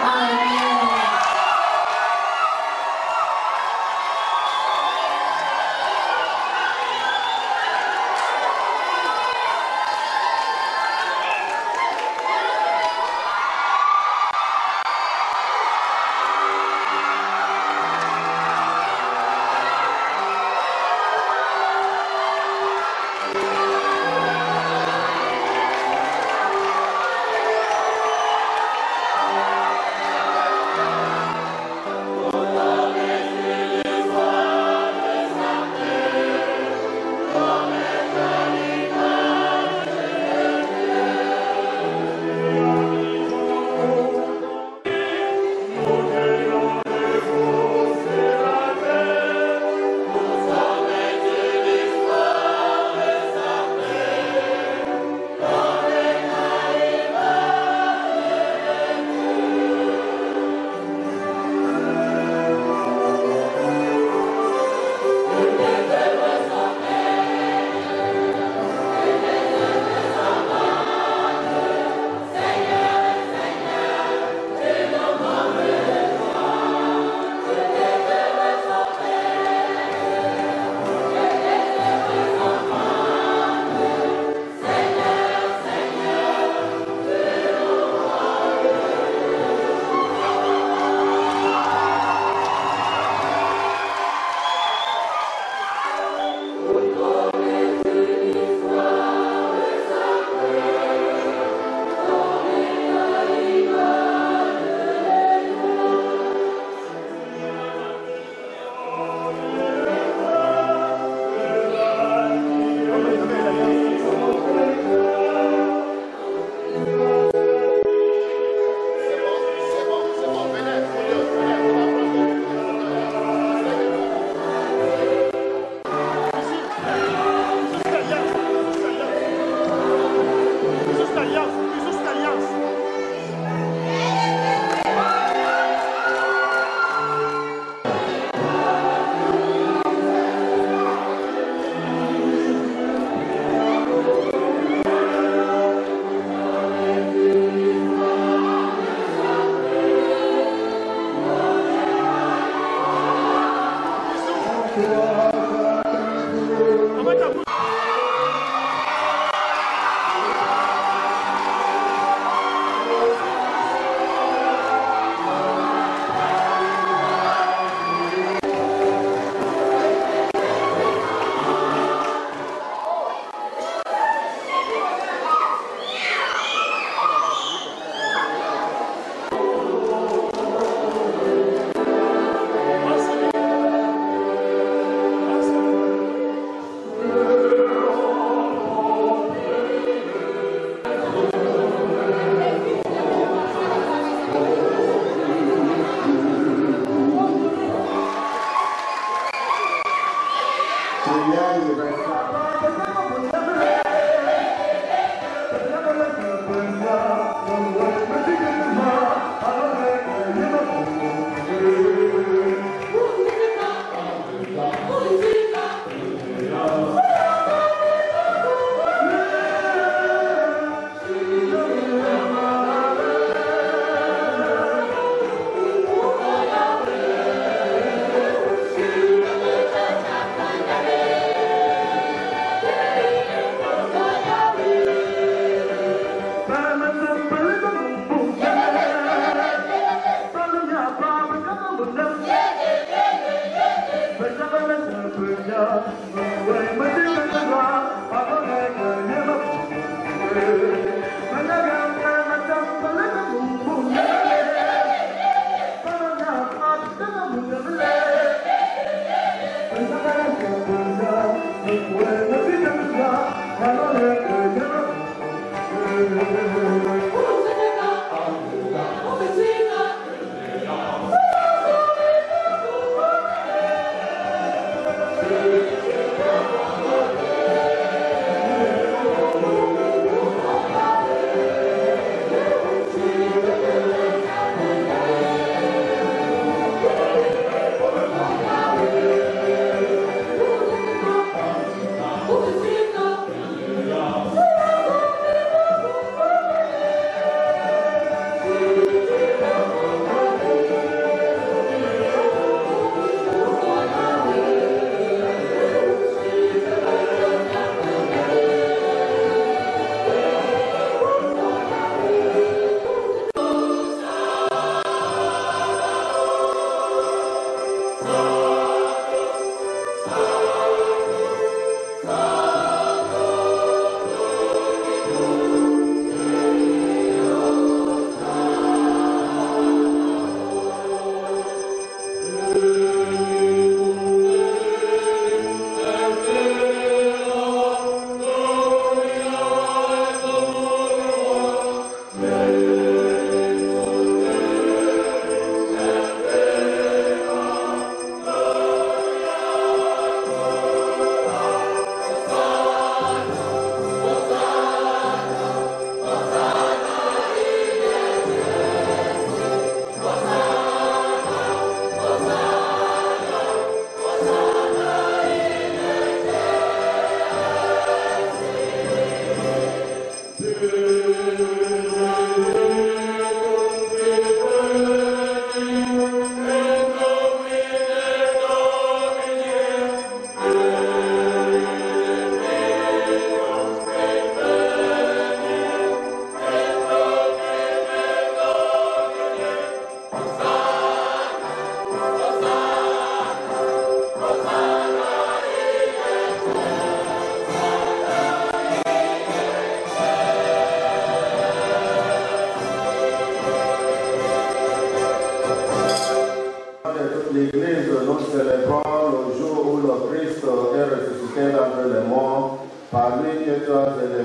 Amen. Amen.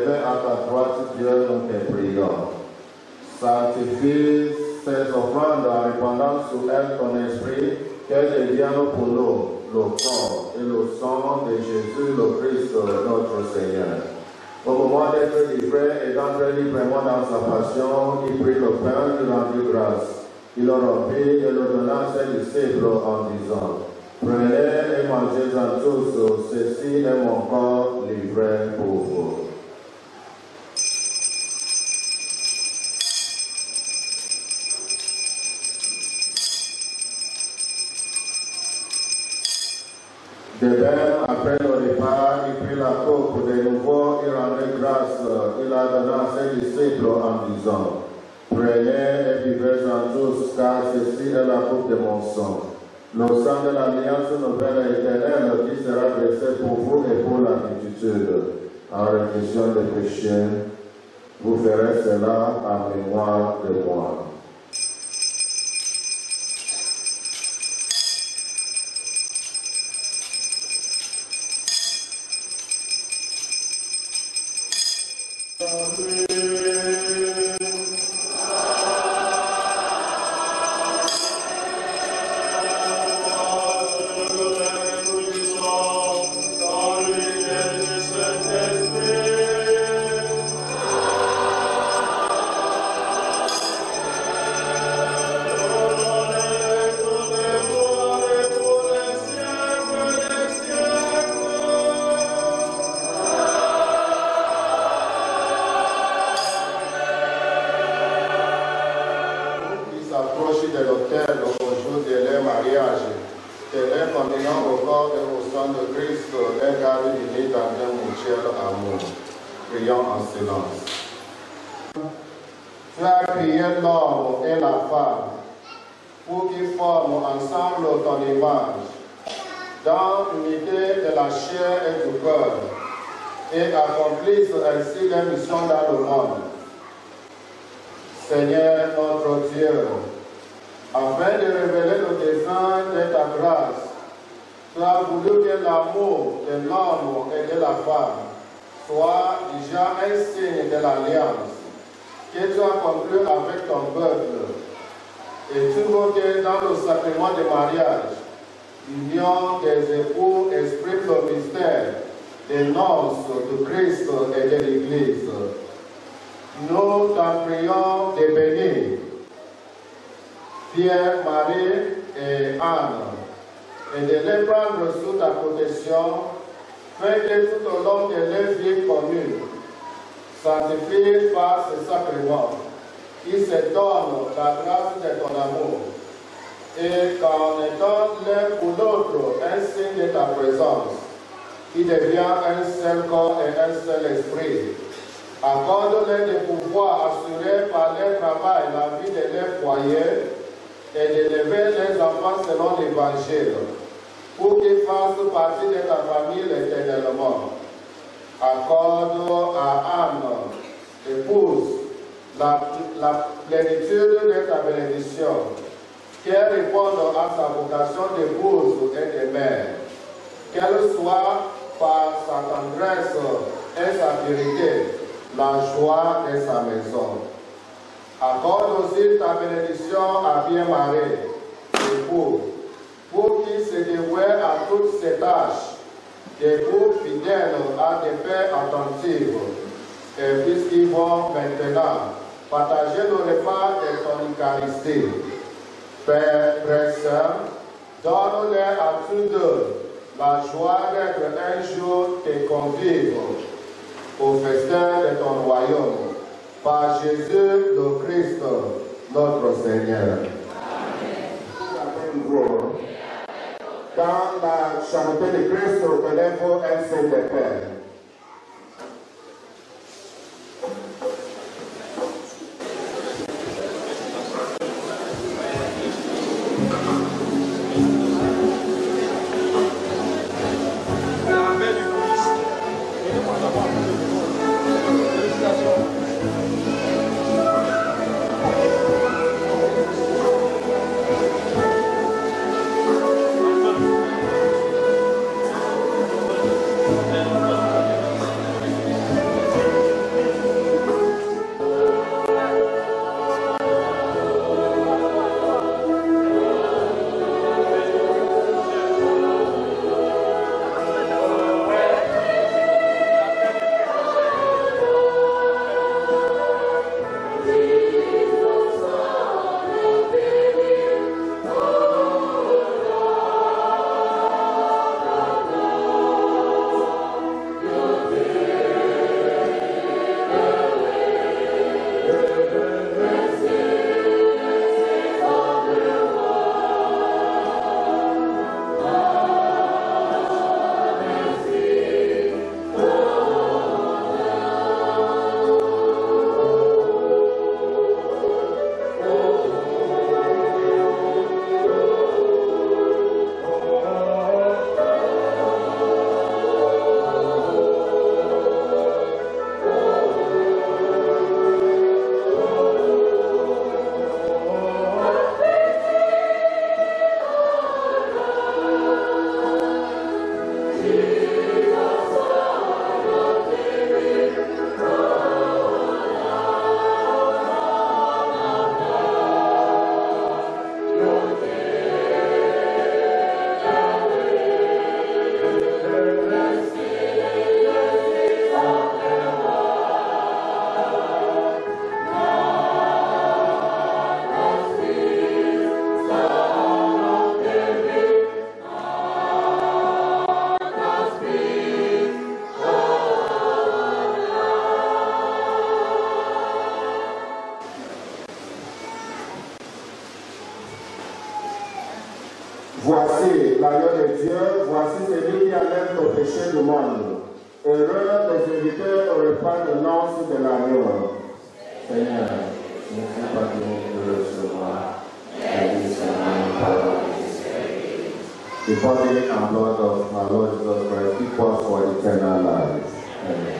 élevé à ta droite, Dieu, nous te prions. Sanctifie ces offrandes en répandant sur elles ton esprit, qu'elles deviennent pour nous le corps et le sang de Jésus, le Christ, notre Seigneur. Au moment d'être livré et d'entrer librement dans sa passion, il prit le pain, il rendit grâce. Il le rompit et le donna à ses disciples en disant: Prenez et mangez-en tous, ceci est mon corps livré pour vous. De même, après le repas, il prit la coupe de nouveau, il rendit grâce, il la donna à ses disciples en disant: Prenez et buvez-en tous, car ceci est la coupe de mon sang. Le sang de l'alliance nouvelle et éternelle qui sera versé pour vous et pour la multitude. En rémission des péchés, vous ferez cela en mémoire de moi. Tu as créé l'homme et la femme pour qu'ils forment ensemble ton image, dans l'unité de la chair et du cœur, et accomplissent ainsi leur mission dans le monde. Seigneur notre Dieu, afin de révéler le dessein de ta grâce, tu as voulu que l'amour de l'homme et de la femme soit déjà un signe de l'alliance que tu as conclu avec ton peuple. Et tu veux que dans le sacrement du mariage, l'union des époux exprime le mystère des noces de Christ et de l'Église. Nous t'en prions de bénir Pierre, Marie et Anne, et de les prendre sous ta protection, afin que tout au long de leur vie commune, sanctifiés par ce sacrement, ils se donnent la grâce de ton amour, et qu'en étant l'un pour l'autre un signe de ta présence, il devient un seul corps et un seul esprit. Accorde-leur de pouvoir assurer par leur travail la vie de leur foyer et d'élever les enfants selon l'Évangile, pour qu'ils fassent partie de ta famille éternellement. Accorde à Anne, épouse, la plénitude de ta bénédiction, qu'elle réponde à sa vocation d'épouse et de mère, qu'elle soit par sa tendresse et sa vérité la joie de sa maison. Accorde aussi ta bénédiction à Pierre-Marie, époux, pour qu'il se dévoue à toutes ses tâches, d'époux fidèles à des pères attentifs, et puisqu'ils vont maintenant partager le repas de ton Eucharistie. Père très saint, donne-leur à tous deux la joie d'être un jour tes convives au festin de ton royaume, par Jésus le Christ, notre Seigneur. Amen. Dans la charité de Christ, élève un signe de paix. Voici l'agneau de Dieu, voici celui qui enlève le péché du monde. Heureux les inviteurs au repas de noces de l'agneau. Seigneur, ne fais pas de nous de recevoir la vie seulement par the body and blood of our Lord Jesus Christ, keep us for eternal life. Amen.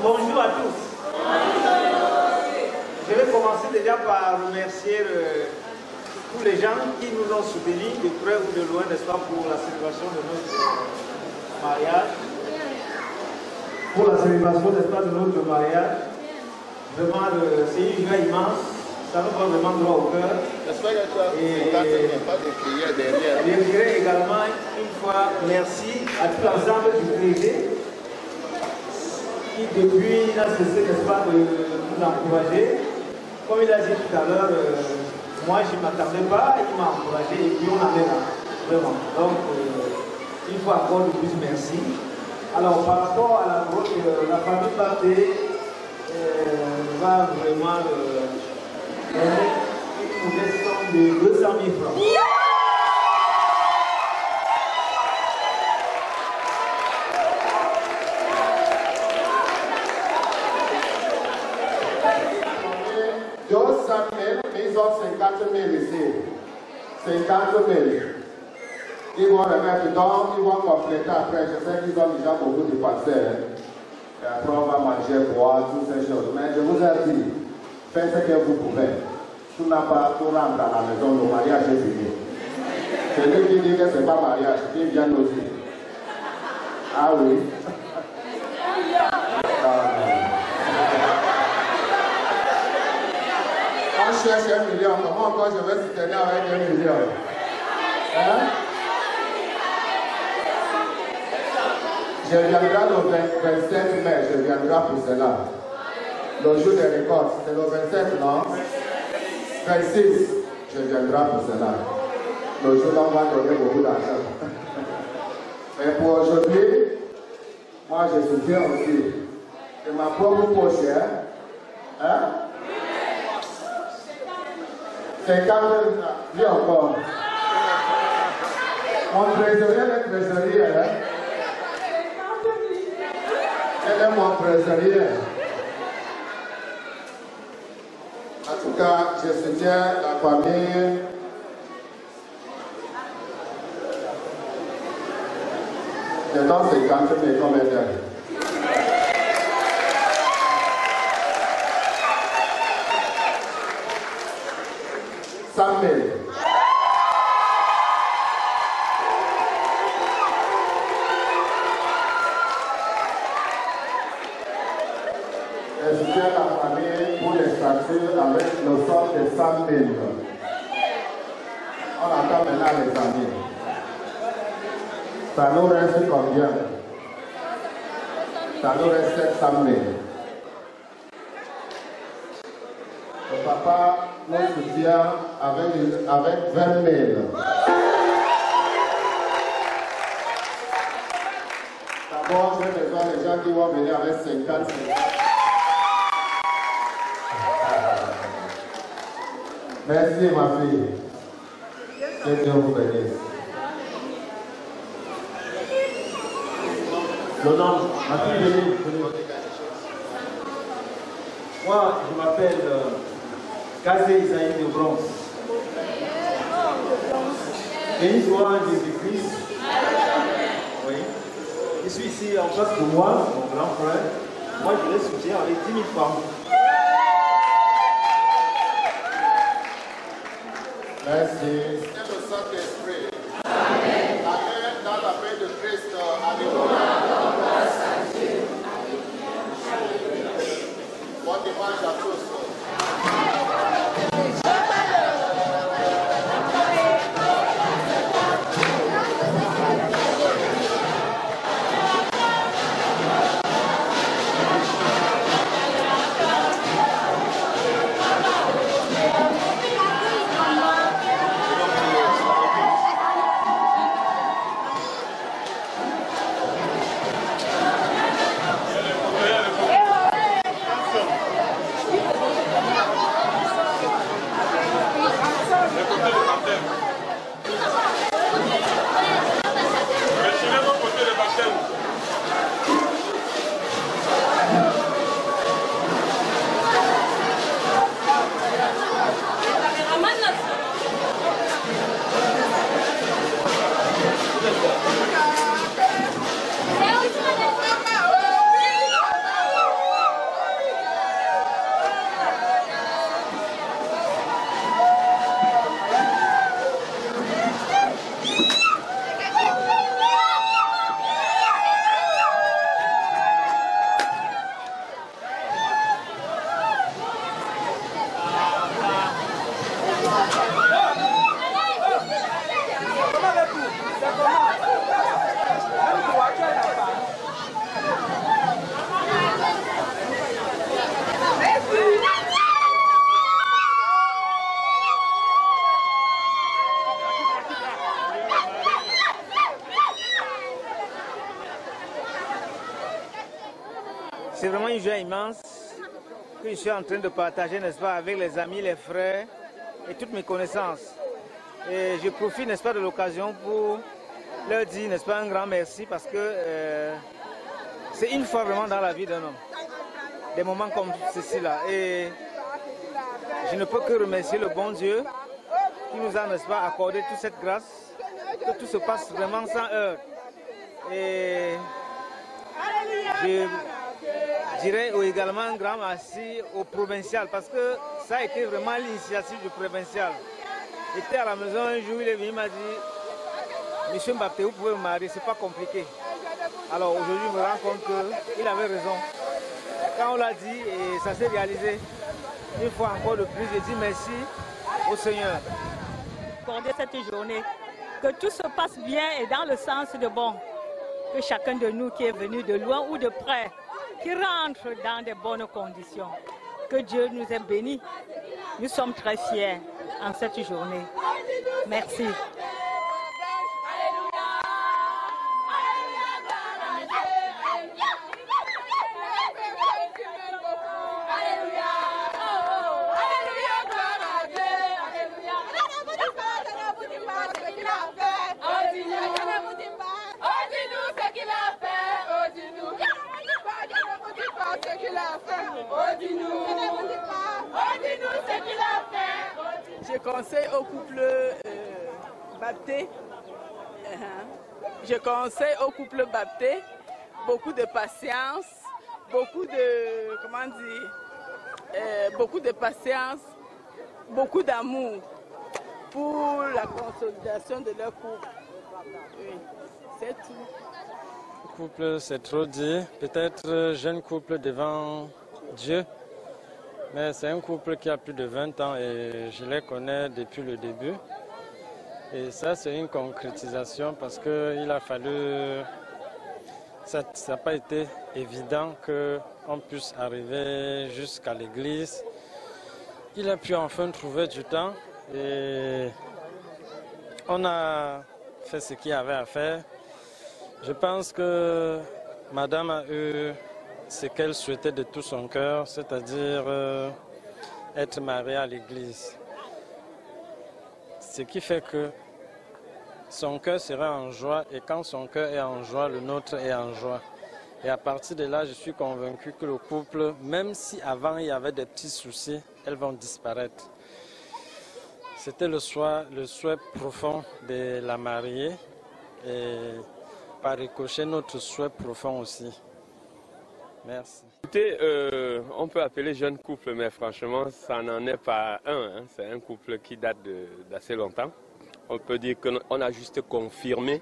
Bonjour à tous. Je vais commencer déjà par remercier tous les gens qui nous ont soutenus de près ou de loin, n'est-ce pas, pour la célébration de notre mariage. Pour la célébration, n'est-ce pas, de notre mariage. Vraiment, c'est une joie immense. Ça nous va vraiment droit au cœur. Et je dirais également une fois merci à tout l'ensemble du privé qui depuis n'a cessé, n'est-ce pas, de nous encourager. Comme il a dit tout à l'heure, moi je ne m'attendais pas, il m'a encouragé et puis on en est là, vraiment. Donc, une fois encore de plus, merci. Alors, par rapport à la famille Pathé va vraiment donner une modeste somme de 200 000 francs. encore 50 000 ici. 50 000. Ils vont remettre donc, ils vont compléter après. Je sais qu'ils ont déjà beaucoup de passés. Et après, on va manger, boire, toutes ces choses. Mais je vous ai dit, faites ce que vous pouvez. Tout n'a pas tout rentre à la maison, le mariage est fini. Celui qui dit que ce n'est pas mariage, qui vient aussi. Ah oui. On cherche 1 million, comment encore je vais soutenir avec 1 million? Hein? Je viendrai le 27 mai, je viendrai pour cela. Le jour des récoltes, c'est le 27, non? 26, je viendrai pour cela. Le jour où on va donner beaucoup d'argent. Et pour aujourd'hui, moi je soutiens aussi. C'est ma propre poche, hein? 50 000, oui encore. Mon trésorier, le trésorier, hein? Elle est mon trésorier. En tout cas, je soutiens la famille. Je donne 50 000 comme elle est. 100 000. Je soutiens la famille pour les statuts avec le sort de 100 000. On attend maintenant les amis. Ça nous reste combien? Ça nous reste 700 000. Le papa nous soutient avec 20 000. D'abord, j'ai besoin des gens qui vont venir avec 50 000. Merci ma fille. Que Dieu vous bénisse. Le nom, ma fille venez. Moi, je m'appelle Kazé Isaïe de Bronze. Béni soit Jésus-Christ. Oui. Je suis ici en face de moi, mon grand frère. Moi, je les soutiens avec 10 000 francs. Merci. C'est le Saint-Esprit. Amen. Amen. Dans la paix de Christ. Alléluia. Bon dimanche à tous. C'est vraiment une joie immense que je suis en train de partager, n'est-ce pas, avec les amis, les frères et toutes mes connaissances. Et je profite, n'est-ce pas, de l'occasion pour leur dire, n'est-ce pas, un grand merci parce que c'est une fois vraiment dans la vie d'un homme. Des moments comme ceci-là. Et je ne peux que remercier le bon Dieu qui nous a, n'est-ce pas, accordé toute cette grâce, que tout se passe vraiment sans heurts. Et je dirais également un grand merci au provincial parce que ça a été vraiment l'initiative du provincial. J'étais à la maison un jour, il est venu, il m'a dit, Monsieur Mbappé, vous pouvez me marier, c'est pas compliqué. Alors aujourd'hui, je me rends compte qu'il avait raison. Quand on l'a dit et ça s'est réalisé, une fois encore de plus, je dis merci au Seigneur. Accorder cette journée, que tout se passe bien et dans le sens de bon. Que chacun de nous qui est venu de loin ou de près, qui rentre dans de bonnes conditions. Que Dieu nous ait bénis. Nous sommes très fiers en cette journée. Merci. Je conseille au couple bapté, beaucoup de patience, beaucoup de patience, beaucoup d'amour pour la consolidation de leur couple. Oui, c'est tout. Couple, c'est trop dit. Peut-être jeune couple devant Dieu. Mais c'est un couple qui a plus de 20 ans et je les connais depuis le début. Et ça, c'est une concrétisation parce qu'il a fallu... Ça n'a pas été évident qu'on puisse arriver jusqu'à l'église. Il a pu enfin trouver du temps et on a fait ce qu'il y avait à faire. Je pense que Madame a eu ce qu'elle souhaitait de tout son cœur, c'est-à-dire être mariée à l'église. Ce qui fait que son cœur sera en joie et quand son cœur est en joie, le nôtre est en joie. Et à partir de là, je suis convaincu que le couple, même si avant il y avait des petits soucis, elles vont disparaître. C'était le souhait profond de la mariée et par ricochet notre souhait profond aussi. Merci. Écoutez, on peut appeler jeune couple, mais franchement, ça n'en est pas un. C'est un couple qui date d'assez longtemps. On peut dire qu'on a juste confirmé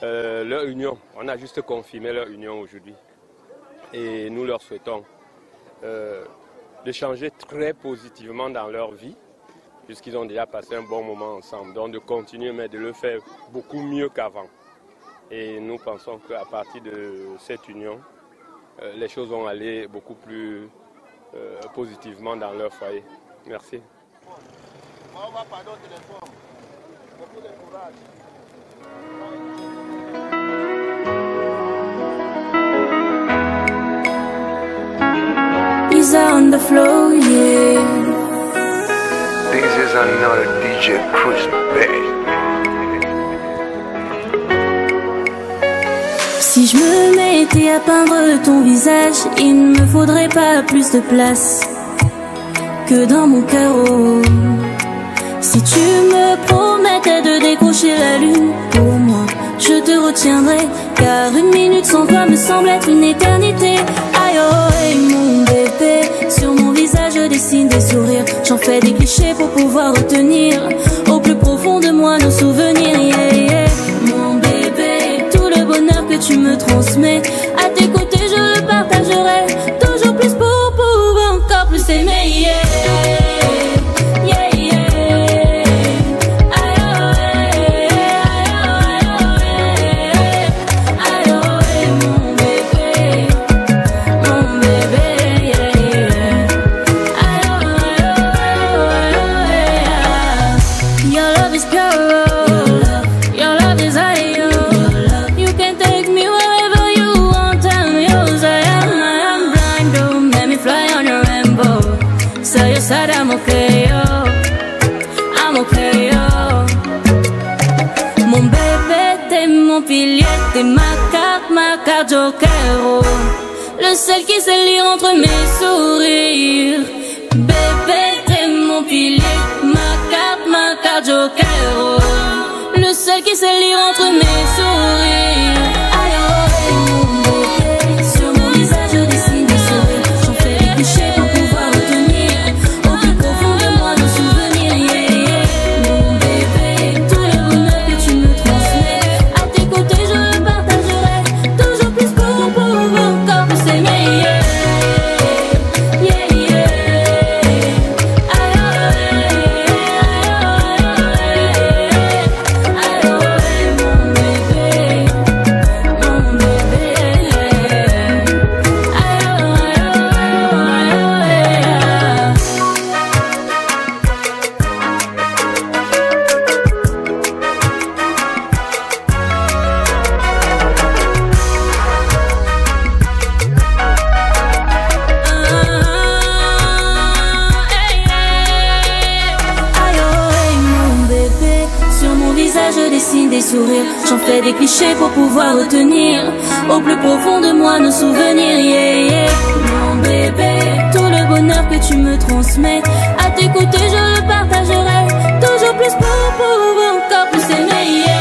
leur union. On a juste confirmé leur union aujourd'hui. Et nous leur souhaitons de changer très positivement dans leur vie, puisqu'ils ont déjà passé un bon moment ensemble. Donc de continuer, mais de le faire beaucoup mieux qu'avant. Et nous pensons qu'à partir de cette union, les choses vont aller beaucoup plus positivement dans leur foyer. Merci. On va pardonner les formes. Beaucoup de courage. He's on the floor, yeah. This is another DJ Cruise Bay. Si je me mettais à peindre ton visage, il ne me faudrait pas plus de place que dans mon cœur. Oh. Si tu me promettais de décrocher la lune pour moi, je te retiendrai, car une minute sans toi me semble être une éternité. Aïe oh, hey, mon bébé, sur mon visage je dessine des sourires. J'en fais des clichés pour pouvoir retenir au plus profond de moi nos souvenirs. Yeah, yeah. Mon bébé, tout le bonheur que tu me transmets, à tes côtés je le partagerai, toujours plus pour pouvoir encore plus aimer. Yeah. Said I'm okay, oh, I'm okay, oh. Mon bébé, t'es mon pilier, t'es ma carte joker, oh. Le seul qui sait lire entre mes sourires. Bébé, joker, le seul qui sait lire entre mes sourires. Aïe, mon bébé, sur mon visage je dessine des sourires. J'en fais des clichés pour pouvoir retenir au plus profond de moi nos souvenirs. Yeah, yeah. Mon bébé, tout le bonheur que tu me transmets, à tes côtés je le partagerai toujours plus pour encore plus aimer. Yeah. Je dessine des sourires, j'en fais des clichés pour pouvoir retenir au plus profond de moi nos souvenirs. Yeah, yeah. Mon bébé, tout le bonheur que tu me transmets, à tes côtés je le partagerai toujours plus pour pouvoir encore plus aimer. Yeah.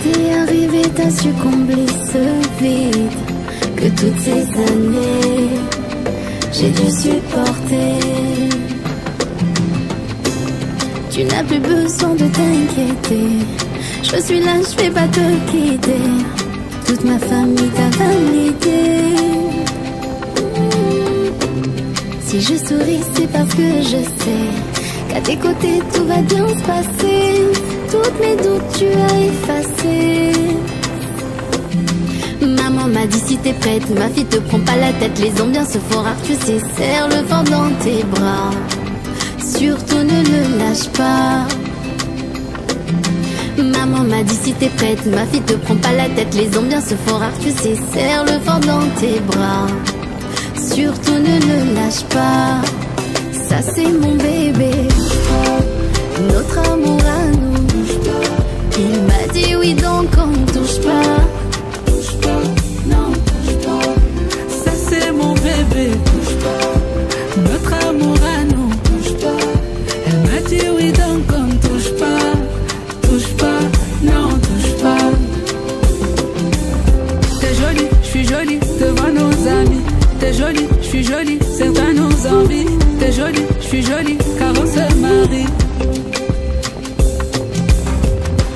t'es arrivé, t'as su combler ce vide. que toutes ces années j'ai dû supporter. Tu n'as plus besoin de t'inquiéter, je suis là, je vais pas te quitter. Toute ma famille t'a validé. Si je souris, c'est parce que je sais qu'à tes côtés tout va bien se passer. Toutes mes doutes tu as effacé. Maman m'a dit si t'es prête, ma fille te prends pas la tête. Les ambiances font rare, tu sais, serre le vent dans tes bras. Surtout ne le lâche pas. Maman m'a dit si t'es prête, ma fille te prends pas la tête. Les ambiances font rare, tu sais, serre le vent dans tes bras. Surtout ne le lâche pas. Ça c'est mon bébé, notre amour à nous. Il m'a dit oui donc on ne touche pas. Touche pas, non, touche pas. Ça c'est mon bébé, touche pas. Notre amour à nous, touche pas. Elle m'a dit oui donc on ne touche pas. Touche pas, non, touche pas. T'es jolie, je suis jolie devant nos amis. T'es jolie, je suis jolie, certains nous envient. T'es jolie, je suis jolie, car on se marie.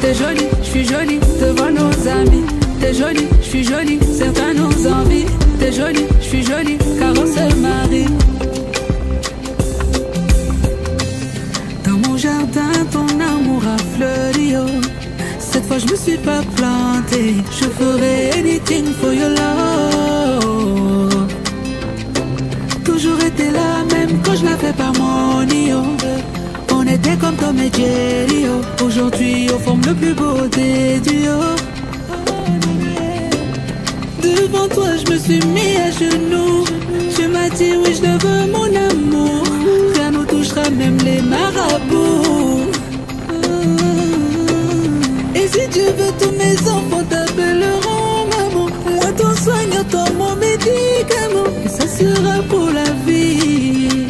T'es jolie, je suis jolie devant nos amis. T'es jolie, je suis jolie, certains nous envient. T'es jolie, je suis jolie, car on se marie. Dans mon jardin, ton amour a fleuri, oh. Cette fois je me suis pas plantée. Je ferai anything for your love. Toujours été là, même quand je l'avais pas mon io. On était comme Tom et Jerry, oh. Aujourd'hui on forme le plus beau des duos. Devant toi je me suis mis à genoux. Je m'as dit oui je le veux mon amour. Rien nous touchera même les marabouts. Et si Dieu veut tous mes enfants t'appelleront maman. Moi ton soignant, toi mon médicament. Et ça sera pour la vie.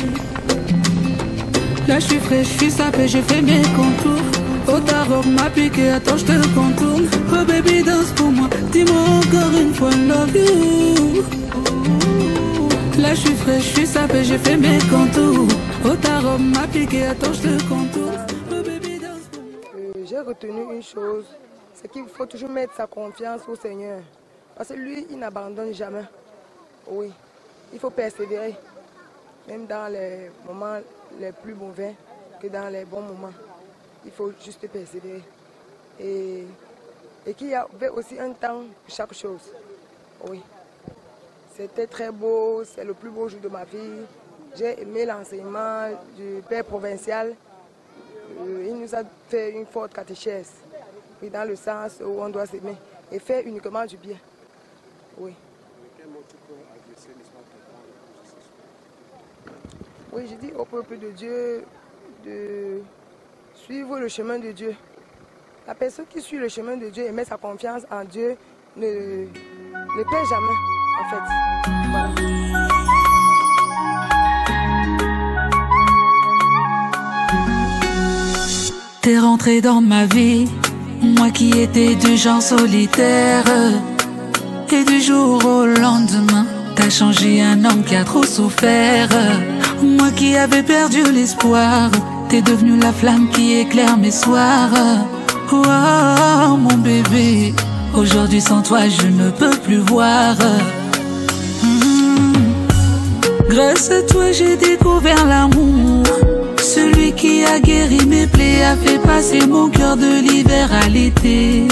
Là je suis frais, je suis sapé, j'ai fait mes contours. Oh ta robe m'a piqué, attends je te contourne. Oh baby danse pour moi, dis-moi encore une fois love you. Là je suis frais, je suis sapé, j'ai fait mes contours. Oh ta robe m'a piqué, attends je te contourne. Oh baby danse pour moi. J'ai retenu une chose, c'est qu'il faut toujours mettre sa confiance au Seigneur. Parce que lui, il n'abandonne jamais. Oui, il faut persévérer. Même dans les moments les plus mauvais que dans les bons moments. Il faut juste persévérer. Et qu'il y avait aussi un temps pour chaque chose. Oui. C'était très beau, c'est le plus beau jour de ma vie. J'ai aimé l'enseignement du père provincial. Il nous a fait une forte catéchèse. Oui, dans le sens où on doit s'aimer et faire uniquement du bien. Oui. Oui, je dis au peuple de Dieu de suivre le chemin de Dieu. La personne qui suit le chemin de Dieu et met sa confiance en Dieu ne perd jamais, en fait. Voilà. T'es rentré dans ma vie, moi qui étais du genre solitaire. Et du jour au lendemain, t'as changé un homme qui a trop souffert. Moi qui avais perdu l'espoir, t'es devenu la flamme qui éclaire mes soirs. Oh mon bébé, aujourd'hui sans toi je ne peux plus voir. Grâce à toi j'ai découvert l'amour. Celui qui a guéri mes plaies, a fait passer mon cœur de l'hiver à l'été.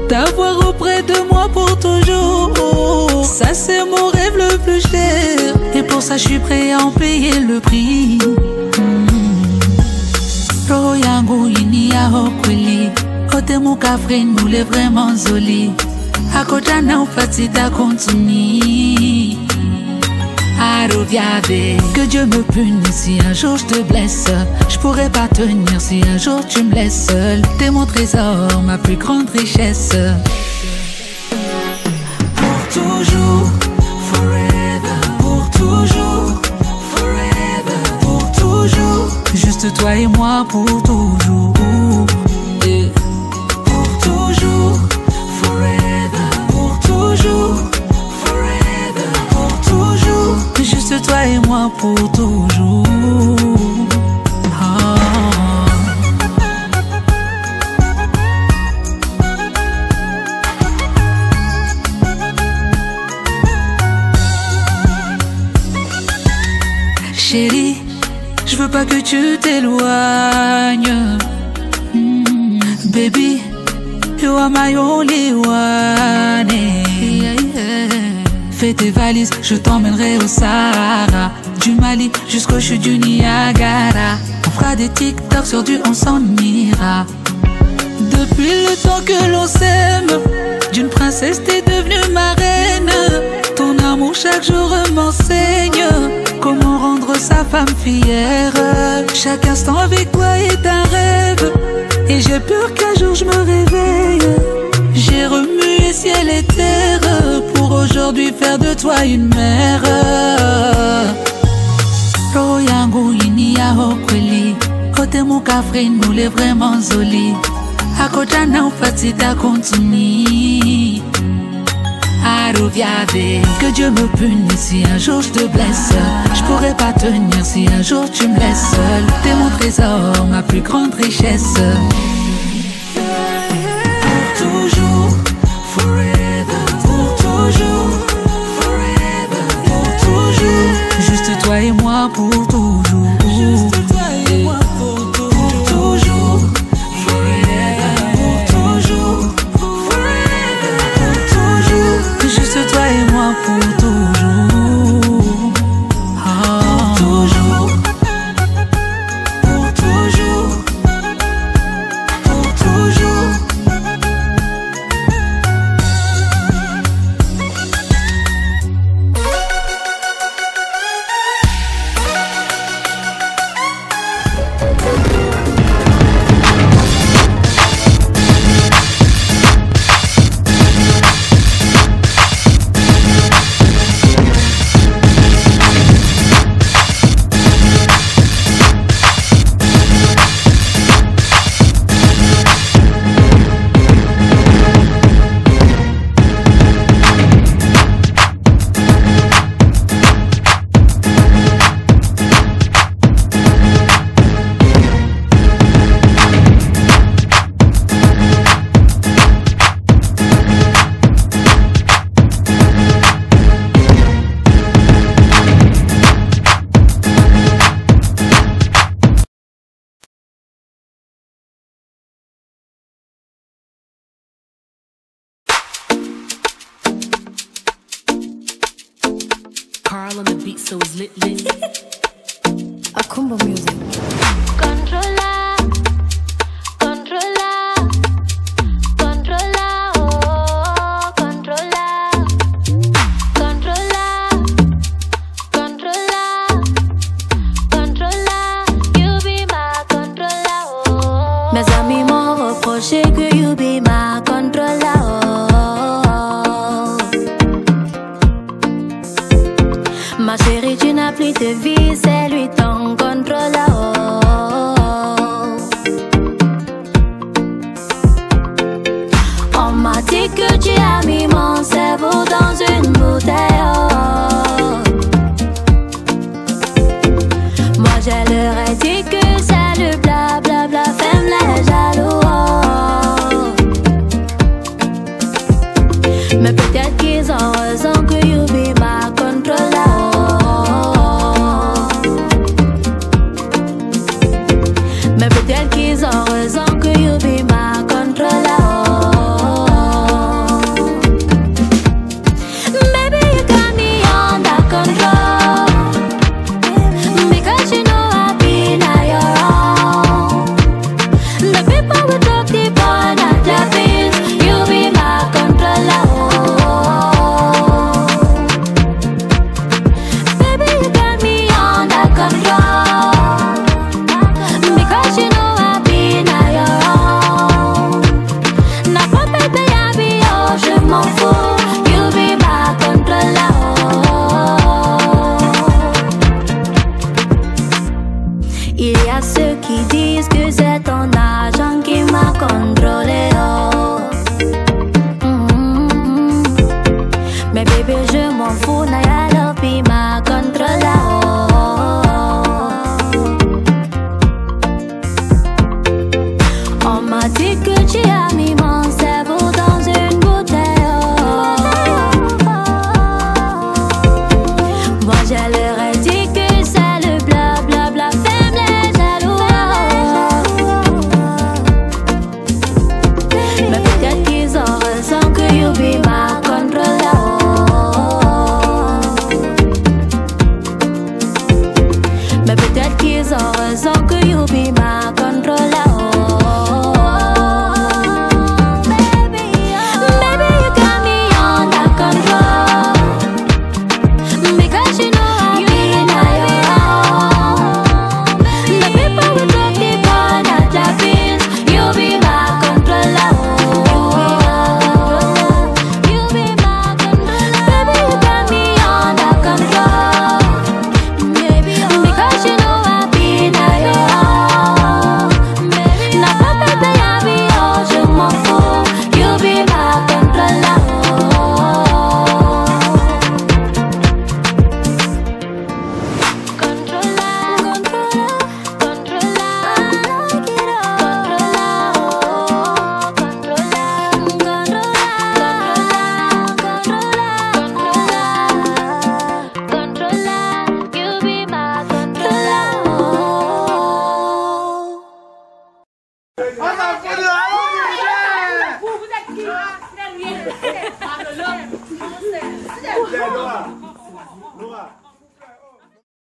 T'avoir auprès de moi pour toujours, ça c'est mon rêve le plus cher. Et pour ça je suis prêt à en payer le prix. Roho yangu ini ya hokweli, ote mukafre nule vraiment zoli. Akota na ufatita kontuni. Que Dieu me punisse si un jour je te blesse. Je pourrais pas tenir si un jour tu me laisses seul. T'es mon trésor, ma plus grande richesse. Pour toujours, forever. Pour toujours, forever. Pour toujours, juste toi et moi pour toujours. Yeah. Pour toujours, forever. pour toujours. Chérie, je veux pas que tu t'éloignes. Baby, you are my only one. Fais tes valises, je t'emmènerai au Sahara. Du Mali jusqu'au chute du Niagara. On fera des TikTok sur du on s'en ira. Depuis le temps que l'on s'aime, d'une princesse t'es devenue ma reine. Ton amour chaque jour m'enseigne comment rendre sa femme fière. Chaque instant avec toi est un rêve, et j'ai peur qu'un jour je me réveille. J'ai remué ciel et terre pour aujourd'hui faire de toi une mère. Roho yangu ini ya hokweli, kote mukafri nous vraiment zoli. Akojana ufatita kontuni. Aroviave, que Dieu me punisse si un jour je te blesse. Je pourrais pas tenir si un jour tu me laisses seul. T'es mon trésor, ma plus grande richesse. Pour toujours, forever. Pour toujours, forever. Pour toujours, juste toi et moi pour toujours. Juste toi et moi pour toujours. Pour toujours, forever. Pour toujours, forever. Pour toujours, juste toi et moi pour toujours. Pour toujours, pour toujours, pour toujours. Carl on the beat, so it's lit. Akumba music. Controla, controla, controla, oh, controla, controla, controla, controla, you be my controla, oh. Mes amis m'ont reproché que you be my controla, oh. Ma chérie, tu n'as plus de vie, c'est lui ton contrôle, oh. On m'a dit que tu as mis mon cerveau dans une bouteille, oh. Moi je leur ai dit que c'est le blablabla, femme les jaloux, oh. Mais peut-être qu'ils ont raison que you be my controller, oh. Mais peut-être qu'ils ont raison que you be my controller, oh. Maybe you got me under control, because you know I've been at your own. The people will talk deep on at their feet, you be my controller, oh. On s'en fout de